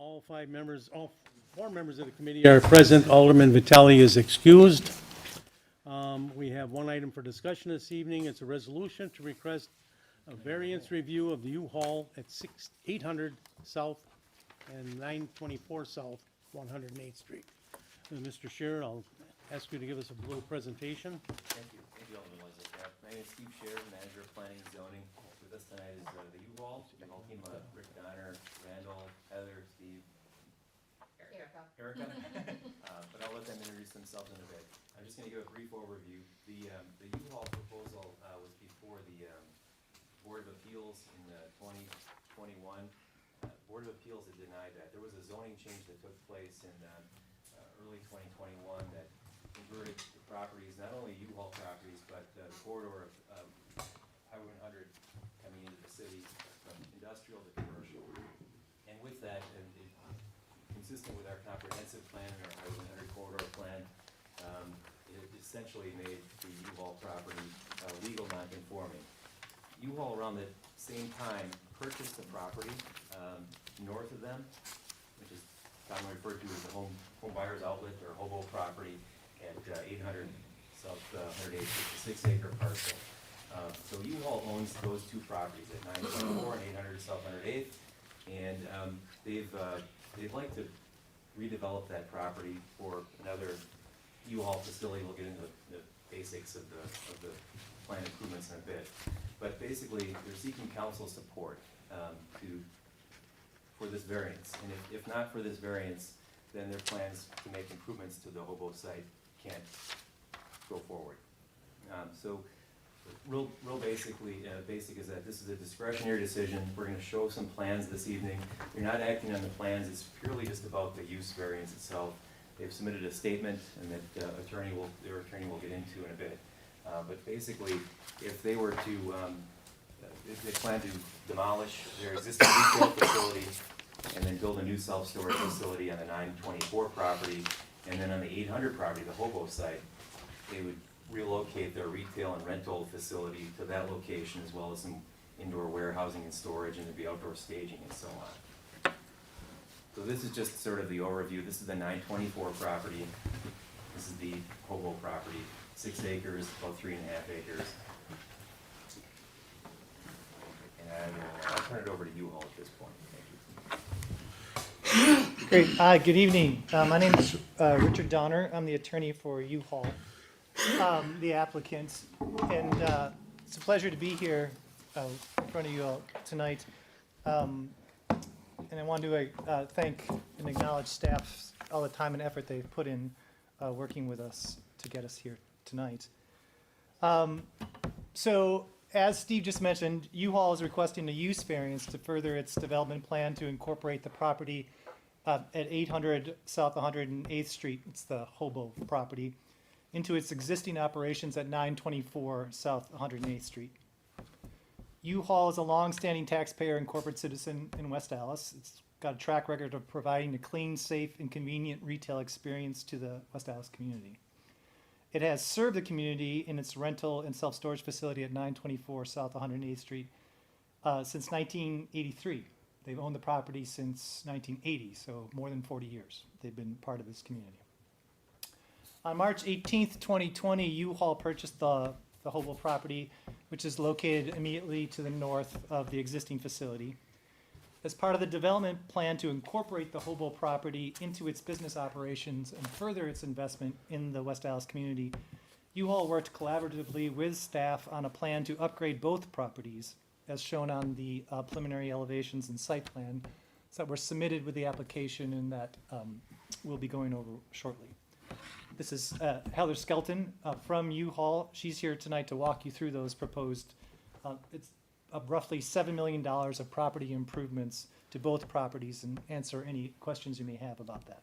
All four members of the committee are present. Alderman Vitale is excused. We have one item for discussion this evening. It's a resolution to request a variance review of the U-Haul at 800 South and 924 South, 108th Street. Mr. Scherer, I'll ask you to give us a little presentation. Thank you, Alderman Leslie. My name is Steve Scherer, Manager of Planning and Zoning. With us tonight is the U-Haul, the whole team of Rick Donner, Randall, Heather, Steve, Erica. But I'll let them introduce themselves in a bit. I'm just going to give a brief overview. The U-Haul proposal was before the Board of Appeals in 2021. Board of Appeals had denied that. There was a zoning change that took place in early 2021 that converted the properties, not only U-Haul properties, but the corridor of Highway 100 coming into the city from industrial to commercial. And with that, and consistent with our comprehensive plan and our Highway 100 corridor plan, it essentially made the U-Haul property legal non-conforming. U-Haul around the same time purchased the property north of them, which is commonly referred to as the home buyer's outlet or hobo property at 800 South 108th, it's a 6-acre parcel. So U-Haul owns those two properties at 924 and 800 South 108th, and they'd like to redevelop that property for another U-Haul facility. We'll get into the basics of the planned improvements in a bit. But basically, they're seeking council support for this variance. And if not for this variance, then their plans to make improvements to the hobo site can't go forward. So real basic is that this is a discretionary decision. We're going to show some plans this evening. You're not acting on the plans. It's purely just about the use variance itself. They've submitted a statement, and that their attorney will get into in a bit. But basically, if they were to, if they plan to demolish their existing retail facility and then build a new self-storage facility on the 924 property, and then on the 800 property, the hobo site, they would relocate their retail and rental facility to that location, as well as some indoor warehousing and storage, and there'd be outdoor staging and so on. So this is just sort of the overview. This is the 924 property. This is the hobo property, 6 acres, about 3.5 acres. And I'll turn it over to you all at this point. Thank you. Great. Good evening. My name is Richard Donner. I'm the attorney for U-Haul, the applicant, and it's a pleasure to be here in front of you all tonight. And I want to thank and acknowledge staff, all the time and effort they've put in working with us to get us here tonight. So, as Steve just mentioned, U-Haul is requesting a use variance to further its development plan to incorporate the property at 800 South 108th Street, it's the hobo property, into its existing operations at 924 South 108th Street. U-Haul is a long-standing taxpayer and corporate citizen in West Allis. It's got a track record of providing a clean, safe, and convenient retail experience to the West Allis community. It has served the community in its rental and self-storage facility at 924 South 108th Street since 1983. They've owned the property since 1980, so more than 40 years they've been part of this community. On March 18th, 2020, U-Haul purchased the hobo property, which is located immediately to the north of the existing facility. As part of the development plan to incorporate the hobo property into its business operations and further its investment in the West Allis community, U-Haul worked collaboratively with staff on a plan to upgrade both properties, as shown on the preliminary elevations and site plan that were submitted with the application and that we'll be going over shortly. This is Heather Skelton from U-Haul. She's here tonight to walk you through those proposed, it's roughly $7 million of property improvements to both properties and answer any questions you may have about that.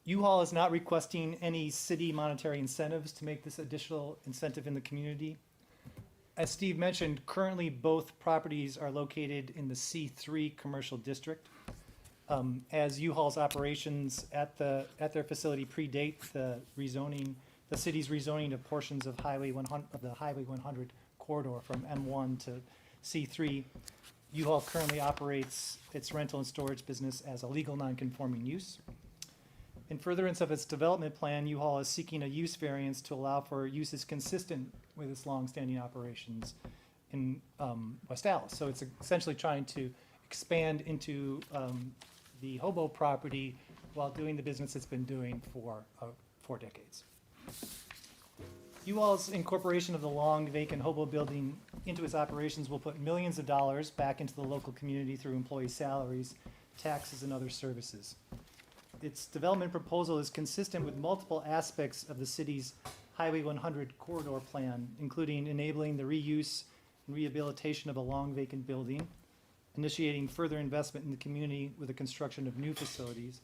U-Haul is not requesting any city monetary incentives to make this additional incentive in the community. As Steve mentioned, currently both properties are located in the C3 commercial district. As U-Haul's operations at their facility predate the city's rezoning of portions of the Highway 100 corridor from M1 to C3, U-Haul currently operates its rental and storage business as a legal non-conforming use. In furtherance of its development plan, U-Haul is seeking a use variance to allow for uses consistent with its longstanding operations in West Allis. So it's essentially trying to expand into the Hobo property while doing the business it's been doing for 4 decades. U-Haul's incorporation of the long vacant Hobo building into its operations will put millions of dollars back into the local community through employee salaries, taxes, and other services. Its development proposal is consistent with multiple aspects of the city's Highway 100 corridor plan, including enabling the reuse and rehabilitation of a long vacant building, initiating further investment in the community with the construction of new facilities,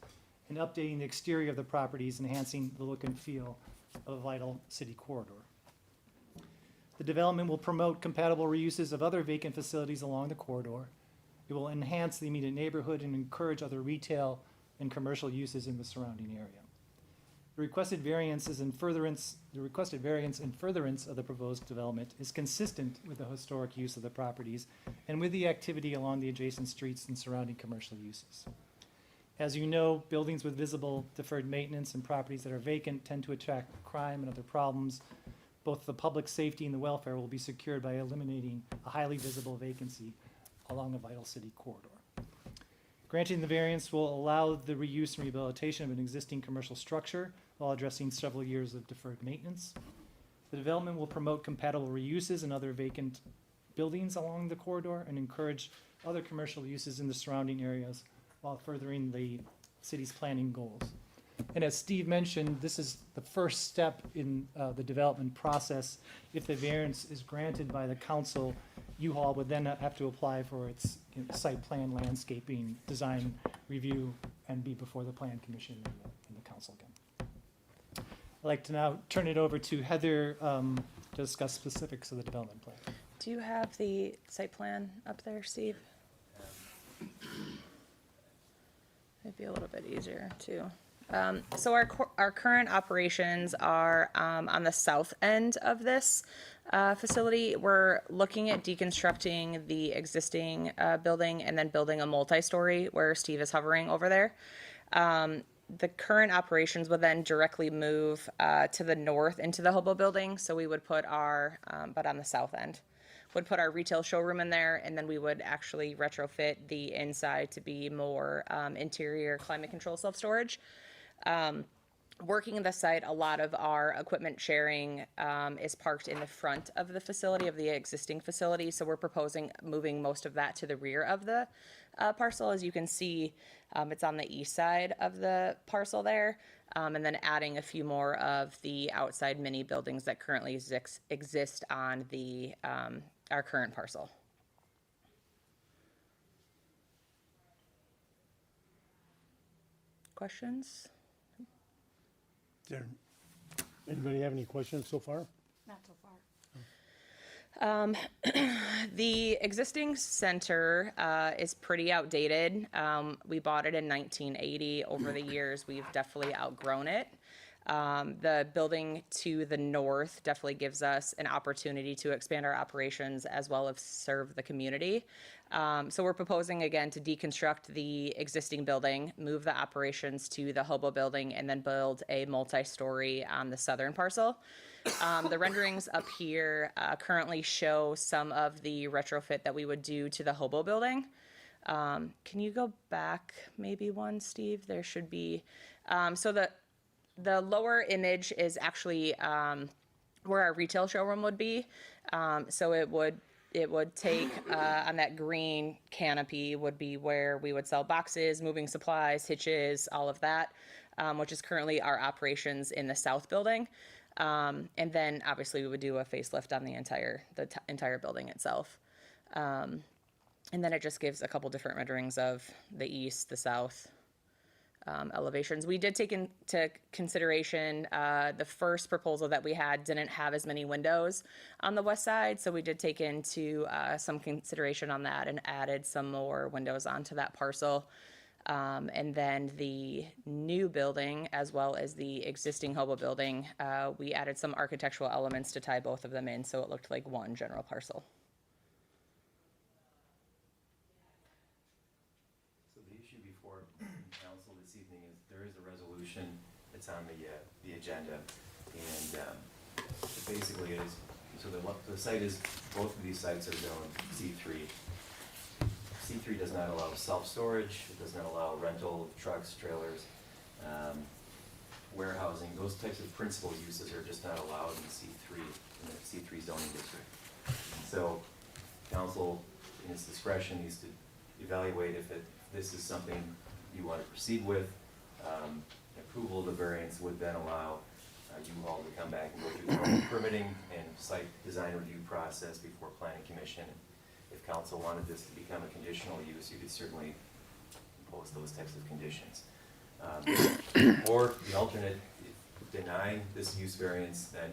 and updating the exterior of the properties, enhancing the look and feel of a vital city corridor. The development will promote compatible reuses of other vacant facilities along the corridor. It will enhance the immediate neighborhood and encourage other retail and commercial uses in the surrounding area. The requested variance in furtherance of the proposed development is consistent with the historic use of the properties and with the activity along the adjacent streets and surrounding commercial uses. As you know, buildings with visible deferred maintenance and properties that are vacant tend to attract crime and other problems. Both the public safety and the welfare will be secured by eliminating a highly visible vacancy along a vital city corridor. Granting the variance will allow the reuse and rehabilitation of an existing commercial structure while addressing several years of deferred maintenance. The development will promote compatible reuses and other vacant buildings along the corridor and encourage other commercial uses in the surrounding areas while furthering the city's planning goals. And as Steve mentioned, this is the first step in the development process. If the variance is granted by the council, U-Haul would then have to apply for its site plan, landscaping, design review, and be before the plan commission and the council again. I'd like to now turn it over to Heather to discuss specifics of the development plan. Do you have the site plan up there, Steve? It'd be a little bit easier too. So our current operations are on the south end of this facility. We're looking at deconstructing the existing building and then building a multi-story where Steve is hovering over there. The current operations would then directly move to the north into the Hobo building. So we would put our, but on the south end, would put our retail showroom in there, and then we would actually retrofit the inside to be more interior climate control self-storage. Working in the site, a lot of our equipment sharing is parked in the front of the facility, of the existing facility. So we're proposing moving most of that to the rear of the parcel. As you can see, it's on the east side of the parcel there, and then adding a few more of the outside mini buildings that currently exist on the our current parcel. Questions? There, anybody have any questions so far? Not so far. The existing center is pretty outdated. We bought it in 1980. Over the years, we've definitely outgrown it. The building to the north definitely gives us an opportunity to expand our operations as well as serve the community. So we're proposing again to deconstruct the existing building, move the operations to the Hobo building, and then build a multi-story on the southern parcel. The renderings up here currently show some of the retrofit that we would do to the Hobo building. Can you go back maybe one, Steve? There should be, so the lower image is actually where our retail showroom would be. So it would take, on that green canopy would be where we would sell boxes, moving supplies, hitches, all of that, which is currently our operations in the south building. And then obviously we would do a facelift on the entire building itself. And then it just gives a couple different renderings of the east, the south, elevations. We did take into consideration the first proposal that we had didn't have as many windows on the west side, so we did take into some consideration on that and added some more windows onto that parcel. And then the new building, as well as the existing Hobo building, we added some architectural elements to tie both of them in, so it looked like one general parcel. before council this evening is, there is a resolution that's on the agenda. And it basically is, so the site is, both of these sites are zoned C3. C3 does not allow self-storage, it does not allow rental of trucks, trailers, warehousing, those types of principal uses are just not allowed in C3, in the C3 zoning district. So council, in its discretion, needs to evaluate if this is something you want to proceed with. Approval of the variance would then allow U-Haul to come back and go through the normal permitting and site design review process before planning commission. If council wanted this to become a conditional use, you could certainly impose those types of conditions. Or the alternate, if deny this use variance, then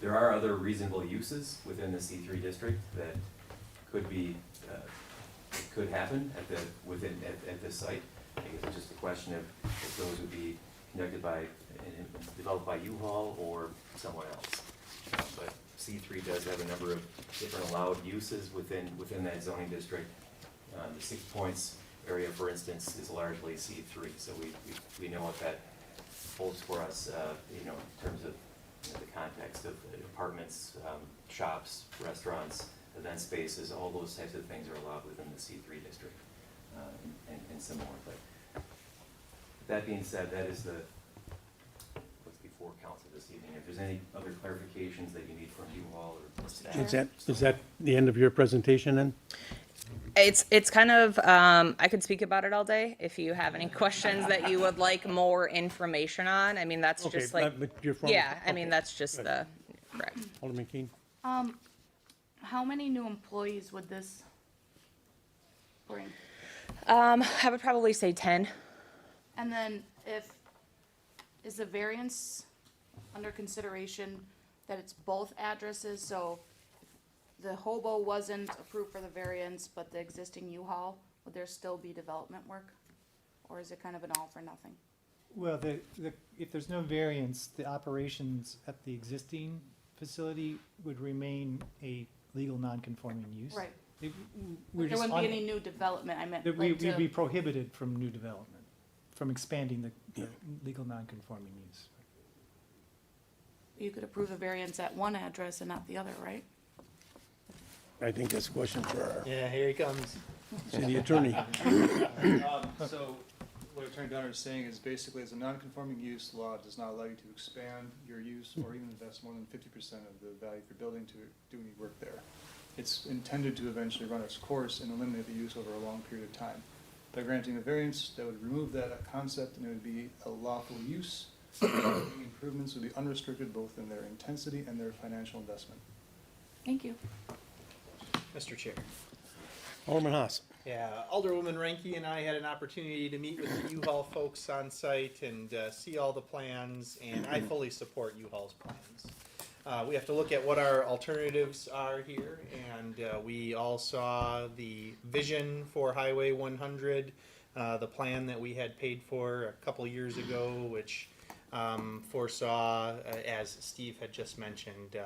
there are other reasonable uses within the C3 district that could be, could happen at this site. I guess it's just a question of if those would be conducted by, developed by U-Haul or someone else. But C3 does have a number of different allowed uses within that zoning district. The 6 Points area, for instance, is largely C3, so we know what that holds for us, in terms of the context of apartments, shops, restaurants, event spaces, all those types of things are allowed within the C3 district, and similar. But that being said, that is what's before council this evening. If there's any other clarifications that you need from U-Haul or staff. Is that the end of your presentation then? It's kind of, I could speak about it all day if you have any questions that you would like more information on. I mean, that's Okay, just like, but you're from- yeah, I mean, okay, that's just good. the, correct. Alderman Keane? How many new employees would this bring? I would probably say 10. And then is the variance under consideration that it's both addresses, so if the hobo wasn't approved for the variance, but the existing U-Haul, would there still be development work? Or is it kind of an all for nothing? Well, if there's no variance, the operations at the existing facility would remain a legal non-conforming use. Right. We're There just wouldn't be any new development, I meant that like we'd be to, prohibited from new development, from expanding the legal non-conforming use. you could approve a variance at one address and not the other, right? I think that's a question for our Yeah, here he comes. city attorney. So what Attorney Donner is saying is basically as a non-conforming use, law does not allow you to expand your use or even invest more than 50% of the value of your building to do any work there. It's intended to eventually run its course and eliminate the use over a long period of time. By granting a variance, that would remove that concept and it would be a lawful use. Improvements would be unrestricted both in their intensity and their financial investment. Thank you. Mr. Chair. Alderman Haas? Yeah, Alderwoman Ranky and I had an opportunity to meet with the U-Haul folks on site and see all the plans, and I fully support U-Haul's plans. We have to look at what our alternatives are here, and we all saw the vision for Highway 100, the plan that we had paid for a couple years ago, which foresaw, as Steve had just mentioned,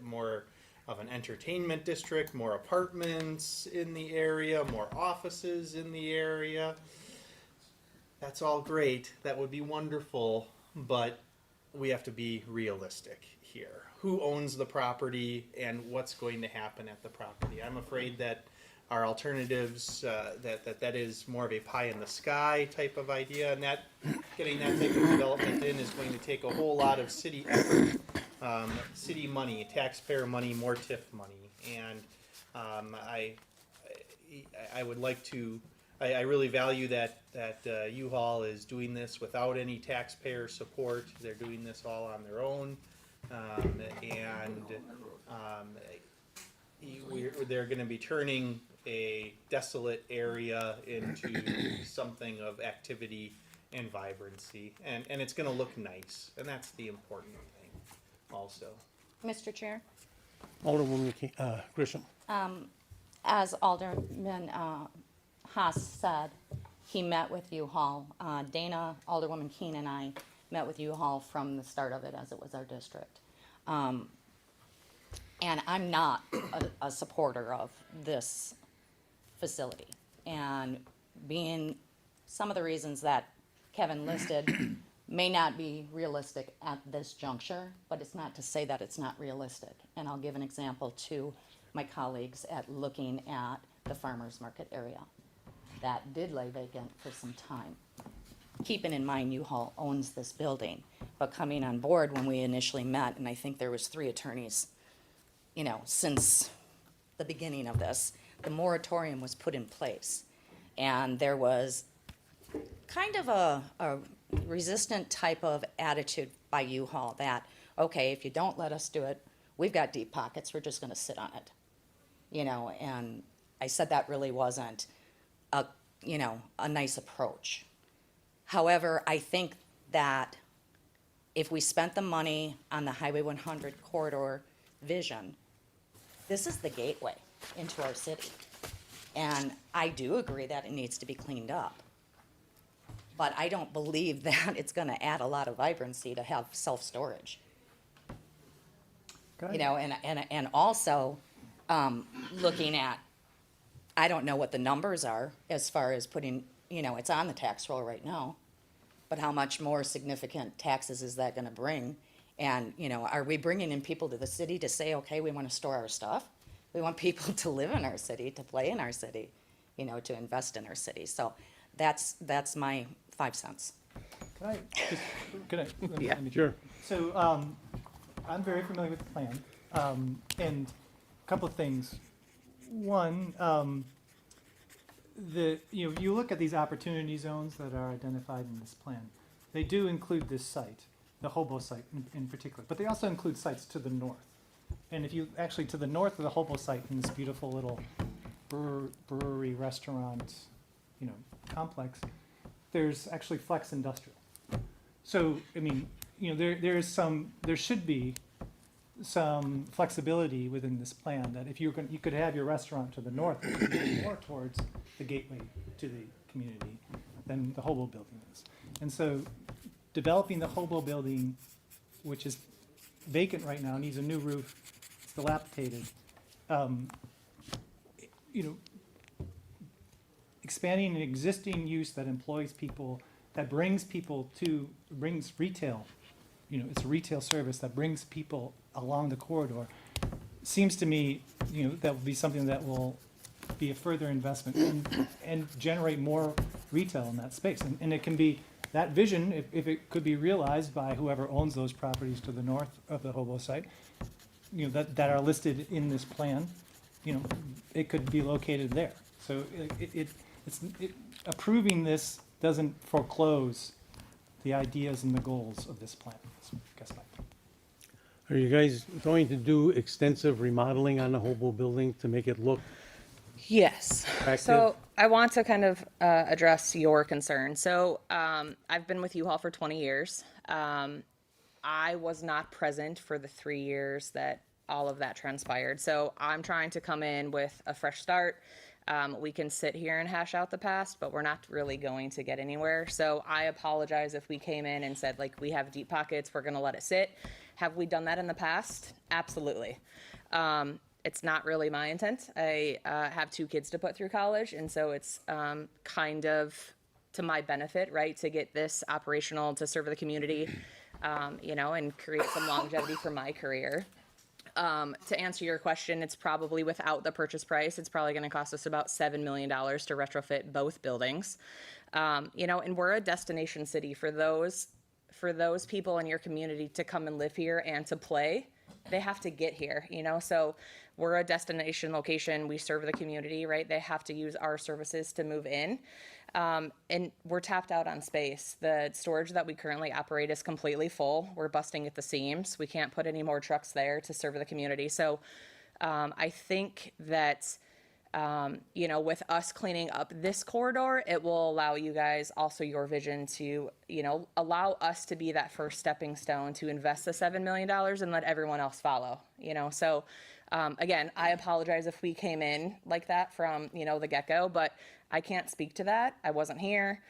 more of an entertainment district, more apartments in the area, more offices in the area. That's all great. That would be wonderful, but we have to be realistic here. Who owns the property and what's going to happen at the property? I'm afraid that our alternatives, that is more of a pie in the sky type of idea, and that getting that type of development in is going to take a whole lot of city effort, city money, taxpayer money, more TIF money, and I would like to. I really value that U-Haul is doing this without any taxpayer support. They're doing this all on their own, they're going to be turning a desolate area into something of activity and vibrancy, and it's going to look nice, and that's the important thing also. Mr. Chair, Alderwoman Grisham? as Alderman Haas said, he met with U-Haul. Dana, Alderwoman Keene, and I met with U-Haul from the start of it, as it was our district. And I'm not a supporter of this facility. And being some of the reasons that Kevin listed may not be realistic at this juncture, but it's not to say that it's not realistic. And I'll give an example to my colleagues at looking at the farmer's market area. That did lay vacant for some time. Keeping in mind U-Haul owns this building, but coming on board when we initially met, and I think there was 3 attorneys, you know, since the beginning of this, the moratorium was put in place. And there was kind of a resistant type of attitude by U-Haul that, okay, if you don't let us do it, we've got deep pockets, we're just gonna sit on it. You know, and I said that really wasn't a, you know, a nice approach. However, I think that if we spent the money on the Highway 100 corridor vision, this is the gateway into our city. And I do agree that it needs to be cleaned up. But I don't believe that it's gonna add a lot of vibrancy to have self-storage. You know, and also, looking at, I don't know what the numbers are as far as putting, you know, it's on the tax roll right now, but how much more significant taxes is that gonna bring? And, you know, are we bringing in people to the city to say, okay, we wanna store our stuff? We want people to live in our city, to play in our city, you know, to invest in our city. So that's my 5 cents. Can I just, can I? Yeah. let me- Sure. So, I'm very familiar with the plan, and a couple of things. One, you look at these opportunity zones that are identified in this plan. They do include this site, the Hobo site in particular, but they also include sites to the north. And if you, actually to the north of the Hobo site in this beautiful little brewery, restaurant, you know, complex, there's actually Flex Industrial. So, I mean, you know, there should be some flexibility within this plan that if you could have your restaurant to the north, which is more towards the gateway to the community than the Hobo building is. And so developing the Hobo building, which is vacant right now, needs a new roof, it's dilapidated. You know, expanding an existing use that employs people, that brings retail, you know, it's a retail service that brings people along the corridor, seems to me, you know, that will be something that will be a further investment and generate more retail in that space. And it can be, that vision, if it could be realized by whoever owns those properties to the north of the Hobo site, you know, that are listed in this plan, you know, it could be located there. So approving this doesn't foreclose the ideas and the goals of this plan. That's, I guess, my point. Are you guys going to do extensive remodeling on the Hobo building to make it look Yes. Attractive. So I want to kind of address your concern. So I've been with U-Haul for 20 years. I was not present for the 3 years that all of that transpired. So I'm trying to come in with a fresh start. We can sit here and hash out the past, but we're not really going to get anywhere. So I apologize if we came in and said, like, we have deep pockets, we're going to let it sit. Have we done that in the past? Absolutely. It's not really my intent. I have 2 kids to put through college, and so it's kind of to my benefit, right, to get this operational to serve the community, you know, and create some longevity for my career. To answer your question, it's probably without the purchase price, it's probably going to cost us about $7 million to retrofit both buildings. You know, and we're a destination city for those people in your community to come and live here and to play. They have to get here, you know, so we're a destination location. We serve the community, right? They have to use our services to move in. And we're tapped out on space. The storage that we currently operate is completely full. We're busting at the seams. We can't put any more trucks there to serve the community. So I think that, you know, with us cleaning up this corridor, it will allow you guys also your vision to, you know, allow us to be that first stepping stone to invest the $7 million and let everyone else follow, you know. So again, I apologize if we came in like that from, you know, the get-go, but I can't speak to that. I wasn't here.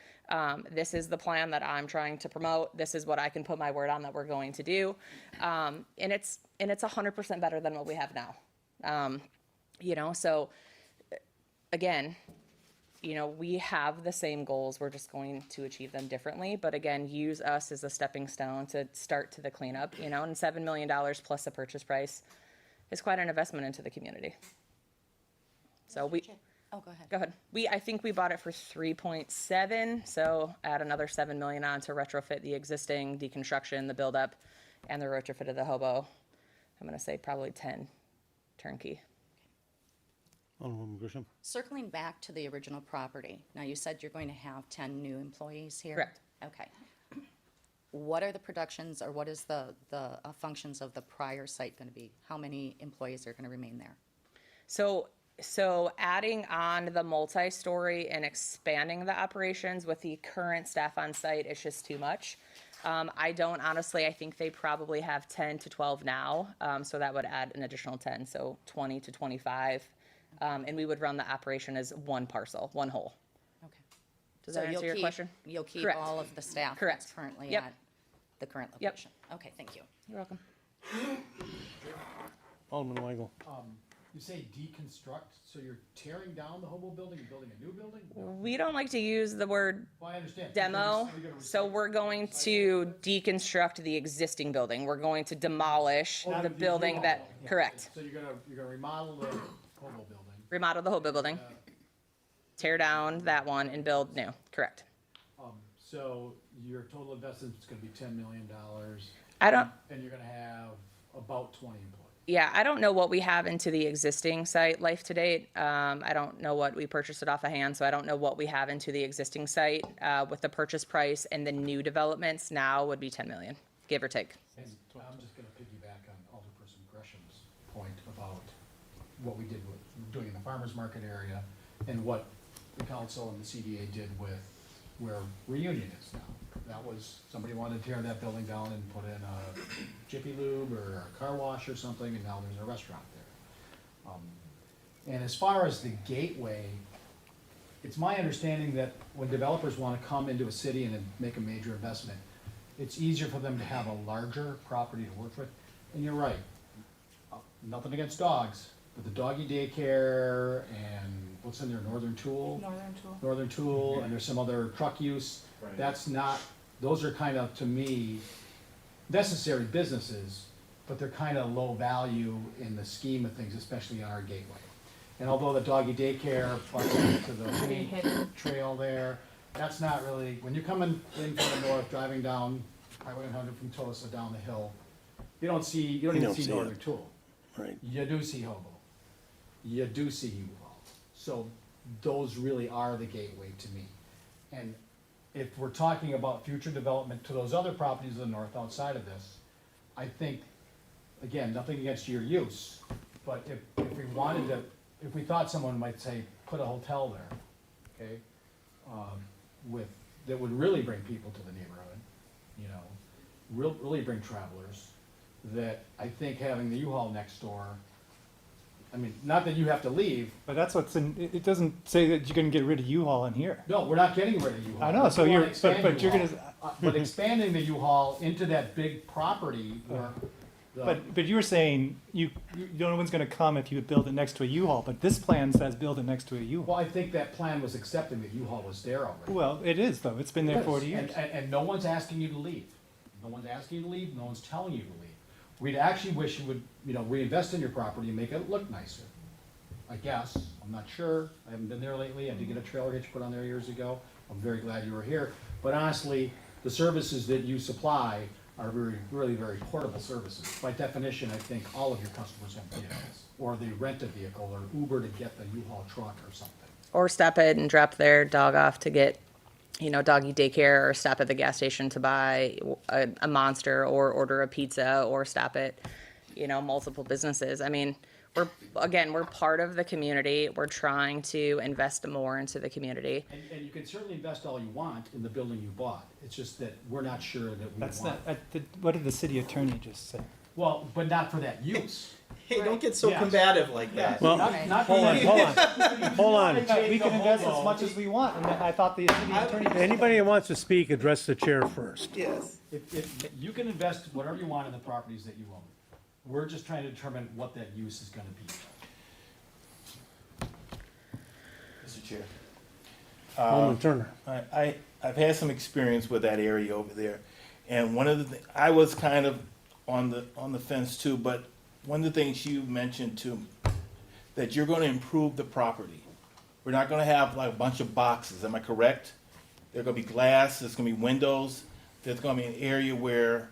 This is the plan that I'm trying to promote. This is what I can put my word on that we're going to do. And it's 100% better than what we have now. You know, so again, you know, we have the same goals, we're just going to achieve them differently. But again, use us as a stepping stone to start to the cleanup, you know, and $7 million plus the purchase price is quite an investment into the community. So Oh, go ahead. go ahead. I think we bought it for 3.7, so add another 7 million on to retrofit the existing, deconstruction, the buildup, and the retrofit of the hobo. I'm gonna say probably 10 turnkey. Alderwoman Grisham? Circling back to the original property, now you said you're going to have 10 new employees here? Correct. Okay. What are the productions, or what is the functions of the prior site gonna be? How many employees are gonna remain there? So adding on the multi-story and expanding the operations with the current staff on site is just too much. I think they probably have 10 to 12 now, so that would add an additional 10, so 20 to 25. And we would run the operation as one parcel, one whole. Okay. Does So that you'll answer your keep- question? You'll keep Correct. all of the staff that's Correct. currently Yep. at the current Yep. location? Okay, thank you. You're welcome. Alderman Weigel? You say deconstruct, so you're tearing down the hobo building and building a new building? We don't like to use the word Well, I understand. demo, Are you gonna so recycle- we're going to deconstruct the existing building. We're going to demolish Oh, the the building U-Haul that, building, yeah. correct. So you're gonna remodel the hobo building. Remodel the whole building, tear down that one and build new, correct. So your total investment's gonna be $10 million, I don't, and you're gonna have about 20 employees. yeah, I don't know what we have into the existing site life to date. I don't know what we purchased it off of hand, so I don't know what we have into the existing site. With the purchase price and the new developments now would be 10 million, give or take. And I'm just gonna piggyback on Alderperson Gresham's point about what we did with doing in the farmer's market area and what the council and the CDA did with where Reunion is now. That was, somebody wanted to tear that building down and put in a Jiffy Lube or a car wash or something, and now there's a restaurant there. And as far as the gateway, it's my understanding that when developers wanna come into a city and then make a major investment, it's easier for them to have a larger property to work with. And you're right, nothing against dogs, but the doggy daycare and what's in there, Northern Tool? Northern Tool, and there's some other truck use. Right. That's not, those are kind of, to me, necessary businesses, but they're kind of low value in the scheme of things, especially on our gateway. And although the doggy daycare, plus to the paint trail there, that's not really, when you're coming in from the north, driving down Highway 100 from Tosa down the hill, you don't even don't see see Northern it. Tool. Right. You do see hobo. You do see U-Haul. So those really are the gateway to me. And if we're talking about future development to those other properties in the north outside of this, I think, again, nothing against your use, but if we wanted to, if we thought someone might say, put a hotel there, okay? That would really bring people to the neighborhood, you know, really bring travelers, that I think having the U-Haul next door, I mean, not that you have to leave, But that's what's in, it doesn't say that you're gonna get rid of U-Haul in here. no, we're not getting rid of U-Haul. I know, so We wanna you're, expand but you're U-Haul. gonna, But expanding the U-Haul into that big property where the. but you were saying no one's gonna come if you build it next to a U-Haul, but this plan says build it next to a U-Haul. Well, I think that plan was accepting that U-Haul was there already. Well, it is though, it's been there Yes, 40 years. And no one's asking you to leave. No one's asking you to leave, no one's telling you to leave. We'd actually wish you would, you know, reinvest in your property and make it look nicer. I guess, I'm not sure, I haven't been there lately, I did get a trailer hitch put on there years ago, I'm very glad you were here. But honestly, the services that you supply are really very portable services. By definition, I think all of your customers have vehicles, or they rent a vehicle, or Uber to get the U-Haul truck or something. Or stop it and drop their dog off to get, you know, doggy daycare, or stop at the gas station to buy a Monster, or order a pizza, or stop at, you know, multiple businesses. I mean, we're part of the community. We're trying to invest more into the community. And you can certainly invest all you want in the building you bought, it's just that we're not sure that we That's want. not, what did the city attorney just say? Well, but not for that use. Hey, don't get so Yes. combative like that. Well, Not for hold on, that hold use. on, hold on. We can invest as much as we want, and I thought the city attorney just. Anybody who wants to speak, address the chair first. Yes. If, you can invest whatever you want in the properties that you own. We're just trying to determine what that use is gonna be. Mr. Chair. Alderman Turner. I've had some experience with that area over there, and one of the I was kind of on the fence too. But one of the things you mentioned too, that you're going to improve the property. We're not going to have like a bunch of boxes. Am I correct? There's going to be glass. There's going to be windows. There's going to be an area where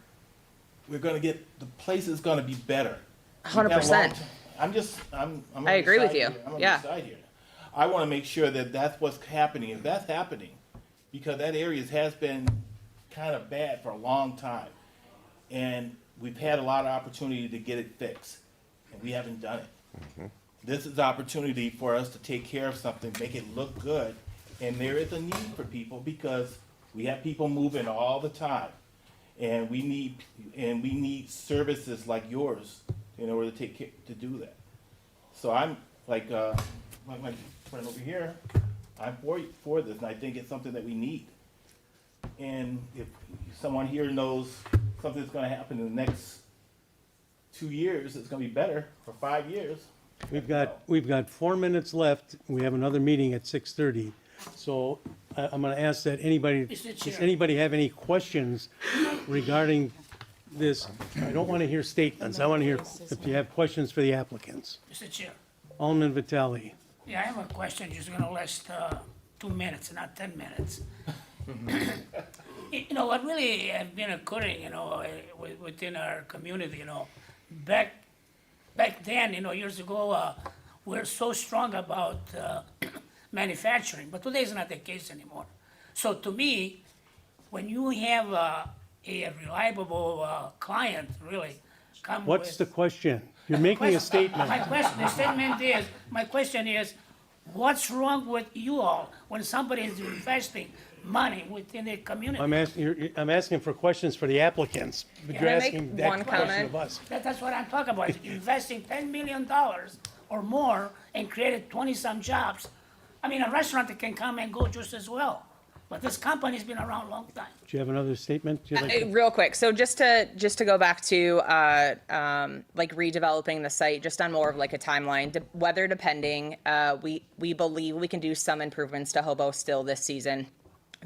we're going to get the place is going to be better. 100%. I'm on I agree your with side you. here. I'm on Yeah. your side here. I want to make sure that that's what's happening. If that's happening, because that area has been kind of bad for a long time, and we've had a lot of opportunity to get it fixed, and we haven't done it. This is the opportunity for us to take care of something, make it look good, and there is a need for people because we have people moving all the time, and we need services like yours in order to to do that. So I'm like my friend over here, I'm for this, and I think it's something that we need. And if someone here knows something's going to happen in the next 2 years, it's going to be better, for 5 years. We've got 4 minutes left. We have another meeting at 6:30. So I'm going to ask that does anybody have any questions regarding this? I don't want to hear statements. I want to hear if you have questions for the applicants. Mr. Chair, Alderman Vitale. yeah, I have a question, just gonna last 2 minutes, not 10 minutes. You know, what really have been occurring, you know, within our community, you know, back then, you know, years ago, we're so strong about manufacturing, but today is not the case anymore. So to me, when you have a reliable client, really, come with. What's the question? You're making a statement. My question is, what's wrong with you all when somebody is investing money within the community? I'm asking for questions for the applicants. But Can you're I make asking one that question comment? of us. That's what I'm talking about, investing $10 million or more and created 20-some jobs. I mean, a restaurant can come and go just as well, but this company's been around a long time. Do you have another statement? Do you like to- Real quick, so just to go back to like redeveloping the site, just on more of like a timeline, weather depending, we believe we can do some improvements to Hobo still this season,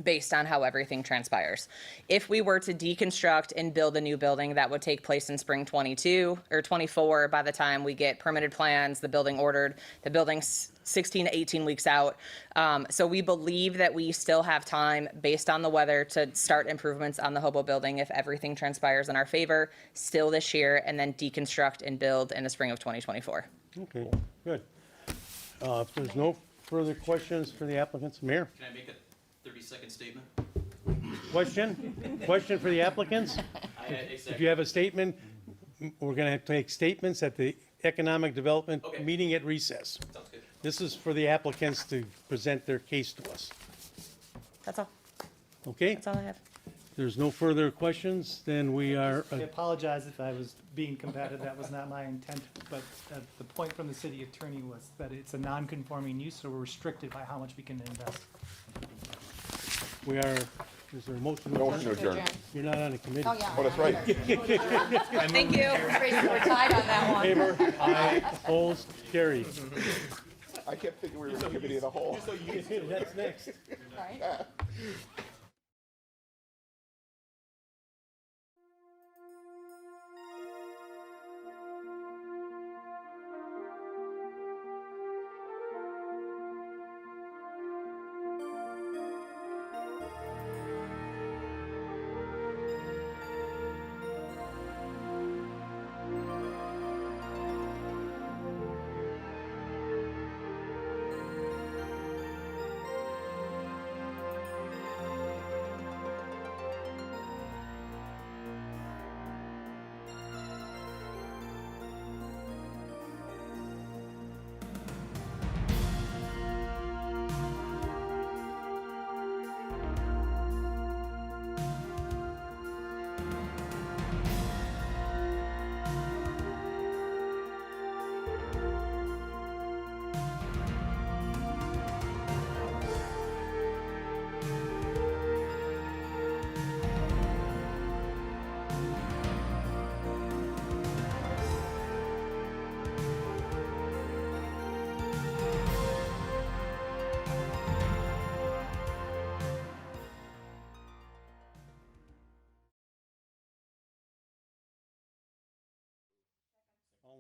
based on how everything transpires. If we were to deconstruct and build a new building, that would take place in spring 22 or 24 by the time we get permitted plans, the building ordered, the building's 16 to 18 weeks out. So we believe that we still have time based on the weather to start improvements on the Hobo building if everything transpires in our favor still this year, and then deconstruct and build in the spring of 2024. Okay, good. If there's no further questions for the applicants, Mayor? Can I make a 30-second statement? Question for the applicants? If you have a statement, we're going to take statements at the Economic Development Okay. meeting at recess. Sounds good. This is for the applicants to present their case to us. That's all. Okay? That's all I have. There's no further questions, then we are, I apologize if I was being combative, that was not my intent, but the point from the city attorney was that it's a non-conforming use, so we're restricted by how much we can invest. we are, is there a motion? to Motion adjourn? to adjourn. You're not on the committee. Oh, yeah. Oh, that's right. Thank you. We're tied on that one. Favor? Aye. Opposed? Carried. I kept thinking we were in the committee of the whole. That's next. Right?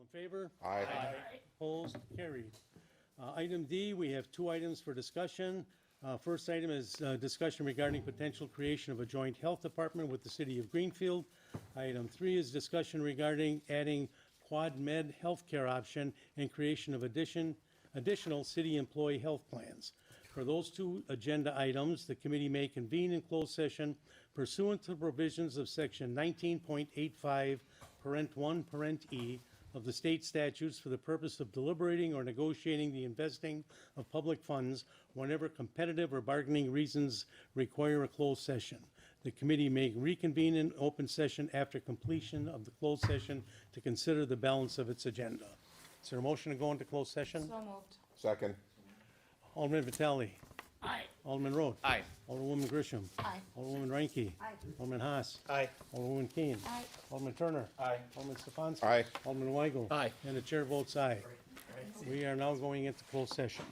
in favor? Aye. Opposed? Carried. Item D, we have two items for discussion. First item is discussion regarding potential creation of a joint health department with the city of Greenfield. Item 3 is discussion regarding adding Quad Med healthcare option and creation of additional city employee health plans. For those two agenda items, the committee may convene in closed session pursuant to the provisions of section 19.85, parent 1, parent E, of the state statutes for the purpose of deliberating or negotiating the investing of public funds whenever competitive or bargaining reasons require a closed session. The committee may reconvene in open session after completion of the closed session to consider the balance of its agenda. Is there a motion to go into closed session? So moved. Second. Alderman Vitale. Aye. Alderman Road. Aye. Alderwoman Grisham. Aye. Alderwoman Reinke. Aye. Alderman Haas. Aye. Alderwoman Keane. Aye. Alderman Turner. Aye. Alderman Stefanski. Aye. Alderman Weigel. Aye. And the chair votes aye. We are now going into closed session.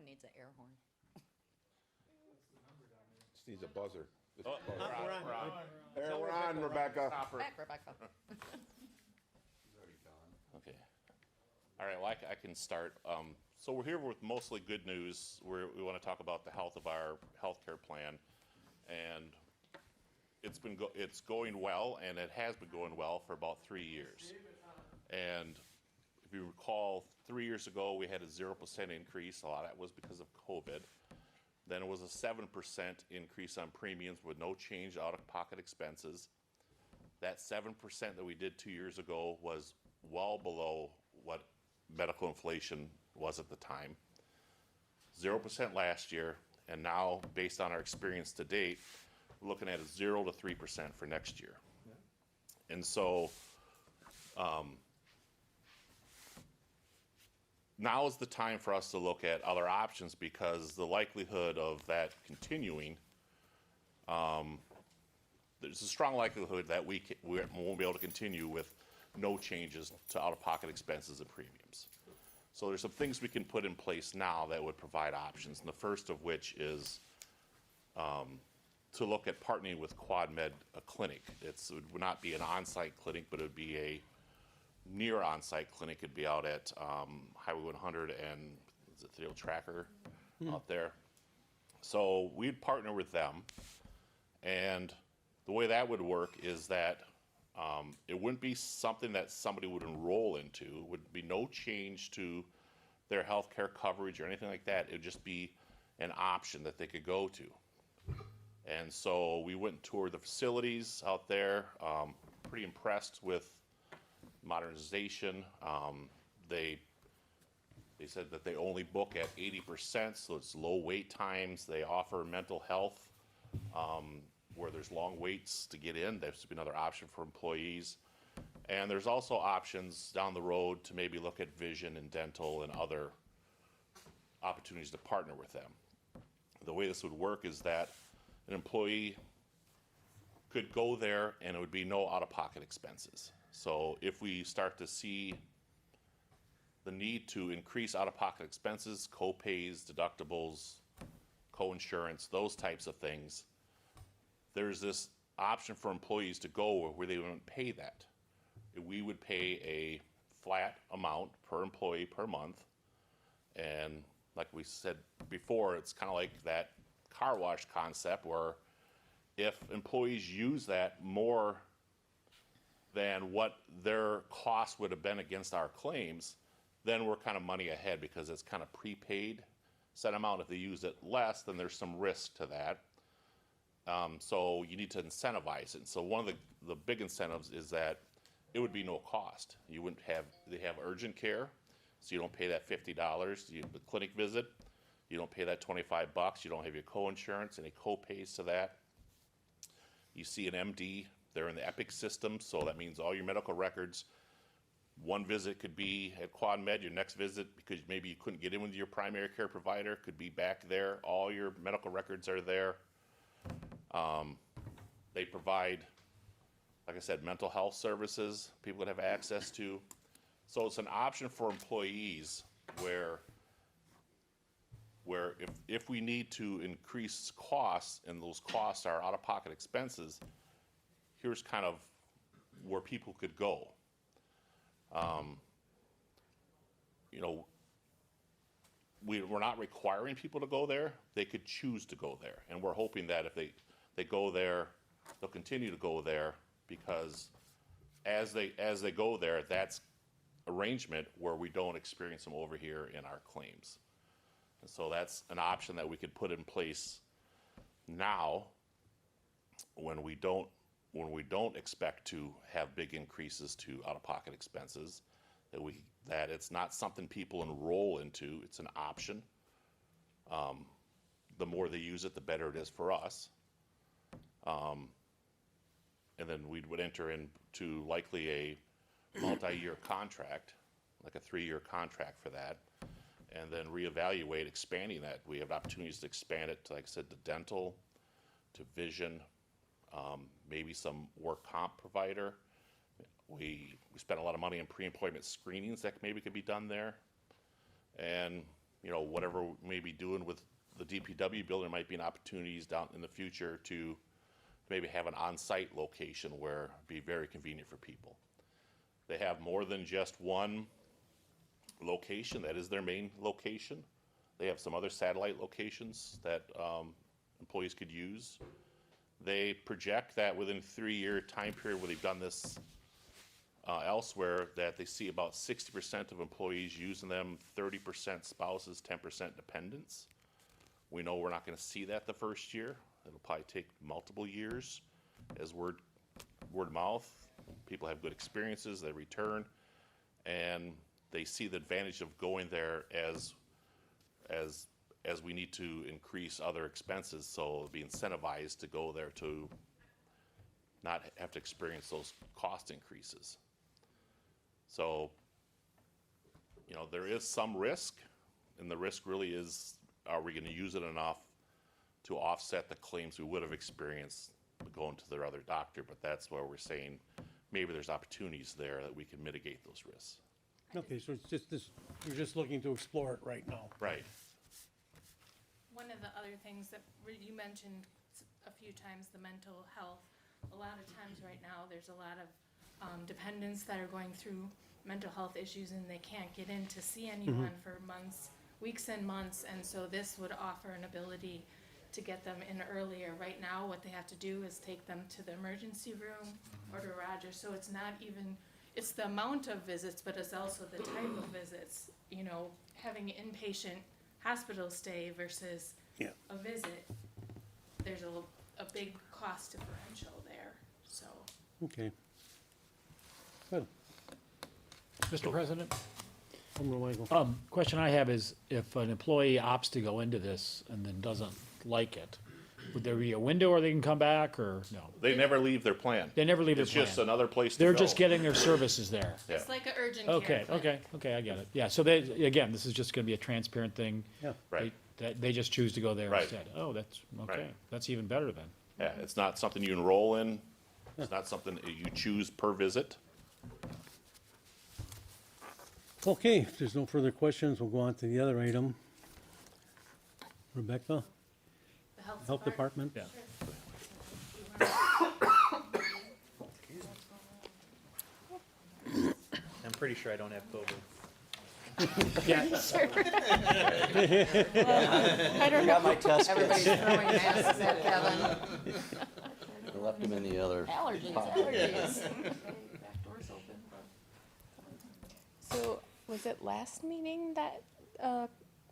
needs an air horn. Just needs a buzzer. Oh, We're on. Hey, we're on, Rebecca. Back, Rebecca. Okay. All right, well, I can start. So we're here with mostly good news. We want to talk about the health of our healthcare plan. And it's going well, and it has been going well for about 3 years. And if you recall, 3 years ago, we had a 0% increase. A lot of that was because of COVID. Then it was a 7% increase on premiums with no change out-of-pocket expenses. That 7% that we did 2 years ago was well below what medical inflation was at the time. 0% last year, and now, based on our experience to date, we're looking at a 0 to 3% for next year. And so, now is the time for us to look at other options, because the likelihood of that continuing, there's a strong likelihood that we won't be able to continue with no changes to out-of-pocket expenses and premiums. So there's some things we can put in place now that would provide options, and the first of which is to look at partnering with QuadMed, a clinic. It would not be an on-site clinic, but it would be a near on-site clinic. It'd be out at Highway 100 and is it the old Tracker out there. So we'd partner with them, and the way that would work is that it wouldn't be something that somebody would enroll into. It would be no change to their health care coverage or anything like that. It would just be an option that they could go to. And so we went and toured the facilities out there, pretty impressed with modernization. They said that they only book at 80%, so it's low wait times. They offer mental health, where there's long waits to get in. There's another option for employees. And there's also options down the road to maybe look at vision and dental and other opportunities to partner with them. The way this would work is that an employee could go there and it would be no out-of-pocket expenses. So if we start to see the need to increase out-of-pocket expenses, co-pays, deductibles, co-insurance, those types of things, there's this option for employees to go where they wouldn't pay that. We would pay a flat amount per employee per month. And like we said before, it's kind of like that car wash concept where if employees use that more than what their cost would have been against our claims, then we're kind of money ahead because it's kind of prepaid set amount. If they use it less, then there's some risk to that. So you need to incentivize it. So one of the big incentives is that it would be no cost. You wouldn't have, they have urgent care, so you don't pay that $50. The clinic visit, you don't pay that $25. You don't have your co-insurance, any co-pays to that. You see an MD, they're in the Epic system, so that means all your medical records. One visit could be at QuadMed, your next visit, because maybe you couldn't get in with your primary care provider, could be back there. All your medical records are there. They provide, like I said, mental health services people would have access to. So it's an option for employees where if we need to increase costs and those costs are out-of-pocket expenses, here's kind of where people could go. You know, we're not requiring people to go there. They could choose to go there. And we're hoping that if they go there, they'll continue to go there, because as they go there, that's arrangement where we don't experience them over here in our claims. And so that's an option that we could put in place now when we don't expect to have big increases to out-of-pocket expenses, that it's not something people enroll into, it's an option. The more they use it, the better it is for us. And then we would enter into likely a multi-year contract, like a 3-year contract for that, and then reevaluate expanding that. We have opportunities to expand it to, like I said, to dental, to vision, maybe some work comp provider. We spent a lot of money on pre-employment screenings that maybe could be done there. And you know, whatever we may be doing with the DPW building, there might be an opportunities down in the future to maybe have an on-site location where it'd be very convenient for people. They have more than just one location. That is their main location. They have some other satellite locations that employees could use. They project that within a 3-year time period where they've done this elsewhere, that they see about 60% of employees using them, 30% spouses, 10% dependents. We know we're not gonna see that the first year. It'll probably take multiple years as word of mouth. People have good experiences, they return, and they see the advantage of going there as we need to increase other expenses, so be incentivized to go there to not have to experience those cost increases. So, you know, there is some risk, and the risk really is, are we gonna use it enough to offset the claims we would have experienced going to their other doctor? But that's where we're saying, maybe there's opportunities there that we can mitigate those risks. Okay, so it's just this, you're just looking to explore it right now. Right. One of the other things that you mentioned a few times, the mental health. A lot of times right now, there's a lot of dependents that are going through mental health issues and they can't get in to see anyone for months, weeks and months, and so this would offer an ability to get them in earlier. Right now, what they have to do is take them to the emergency room or to Rogers, so it's not even, it's the amount of visits, but it's also the type of visits. You know, having inpatient hospital stay versus Yeah. a visit, there's a big cost differential there, so. Okay. Good. Mr. President, Alderman Weigel. question I have is, if an employee opts to go into this and then doesn't like it, would there be a window where they can come back, or no? They never leave their plan. They never leave their It's just plan. another place to They're go. just getting their services there. Yeah. It's like an urgent care. Okay, clinic. okay, I get it. Yeah, so they, again, this is just gonna be a transparent thing. Yeah. Right. They just choose to go there Right. instead. Oh, that's, okay, Right. that's even better then. Yeah, it's not something you enroll in. It's not something that you choose per visit. Okay, if there's no further questions, we'll go on to the other item. Rebecca, The health Health Department? Yeah. I'm pretty sure I don't have COVID. I don't Got my test Everybody's kits. throwing masks at Kevin. I left them in the other. Allergies, pocket. allergies. Back door's open, but. So, was it last meeting that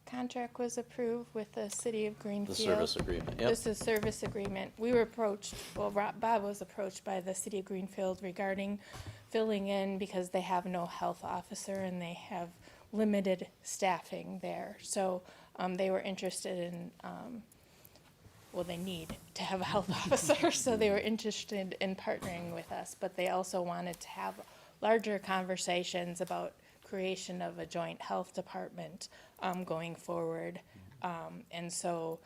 contract was approved with the city of Greenfield? The service agreement, yep. This is service agreement. We were approached, well, Bob was approached by the city of Greenfield regarding filling in because they have no health officer and they have limited staffing there. So, they were interested in, well, they need to have a health officer, so they were interested in partnering with us. But they also wanted to have larger conversations about creation of a joint health department going forward. And so,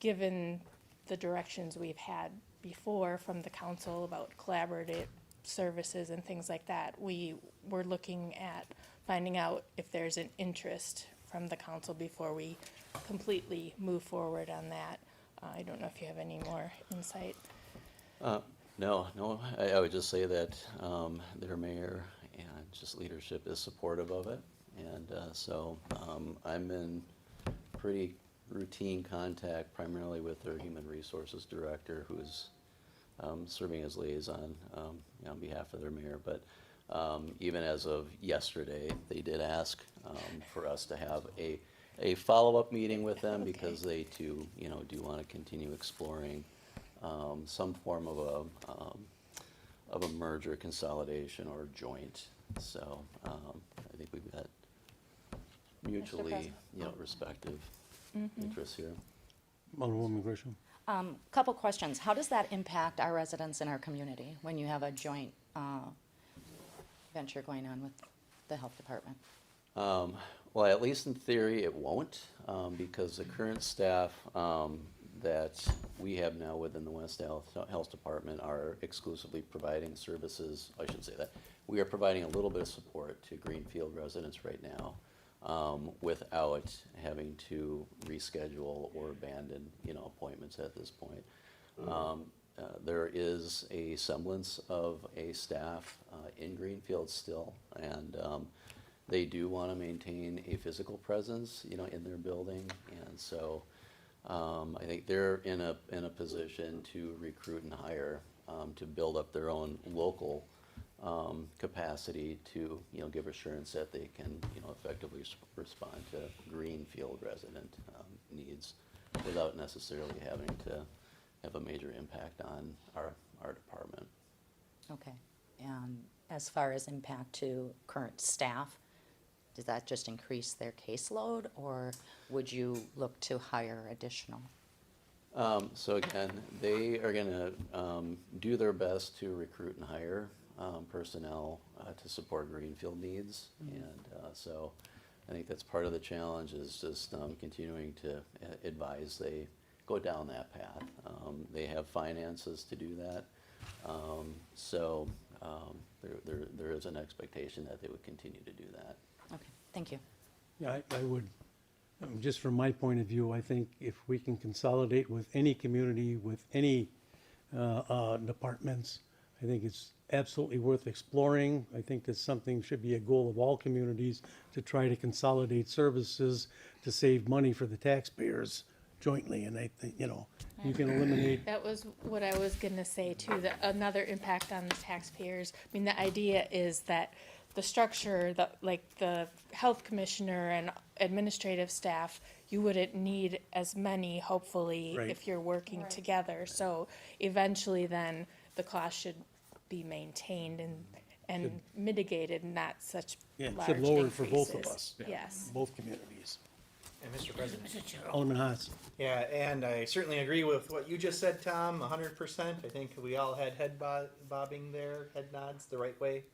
given the directions we've had before from the council about collaborative services and things like that, we were looking at finding out if there's an interest from the council before we completely move forward on that. I don't know if you have any more insight. No, I would just say that their mayor and just leadership is supportive of it. And so I'm in pretty routine contact primarily with their human resources director, who's serving as liaison on behalf of their mayor. But even as of yesterday, they did ask for us to have a follow-up meeting with them because they too, do want to continue exploring some form of a merger, consolidation, or joint. So I think we've got mutually, President. respective interests here. Alderwoman Grisham. Couple questions. How does that impact our residents in our community when you have a joint venture going on with the health department? Well, at least in theory, it won't, because the current staff that we have now within the West Health Department are exclusively providing services. I should say that we are providing a little bit of support to Greenfield residents right now, without having to reschedule or abandon, appointments at this point. There is a semblance of a staff in Greenfield still, and they do want to maintain a physical presence, in their building, and so I think they're in a position to recruit and hire to build up their own local capacity to, give assurance that they can, effectively respond to Greenfield resident needs without necessarily having to have a major impact on our department. Okay, and as far as impact to current staff, does that just increase their caseload, or would you look to hire additional? So again, they are gonna do their best to recruit and hire personnel to support Greenfield needs. And so I think that's part of the challenge, is just continuing to advise they go down that path. They have finances to do that. So there is an expectation that they would continue to do that. Okay, thank you. Yeah, I would, just from my point of view, I think if we can consolidate with any community, with any departments, I think it's absolutely worth exploring. I think that's something should be a goal of all communities, to try to consolidate services to save money for the taxpayers jointly. And I think, you can eliminate. That was what I was gonna say too, that another impact on the taxpayers. I mean, the idea is that the structure, like the health commissioner and administrative staff, you wouldn't need as many, hopefully, Right. if you're working together. So eventually then the cost should be maintained and mitigated, not such Yeah, it large should lower it for both of increases. us. Yes. Both communities. And Mr. President. Mr. Chair, Alderman Haas. Yeah, and I certainly agree with what you just said, Tom, 100%. I think we all had head bobbing there, head nods the right way.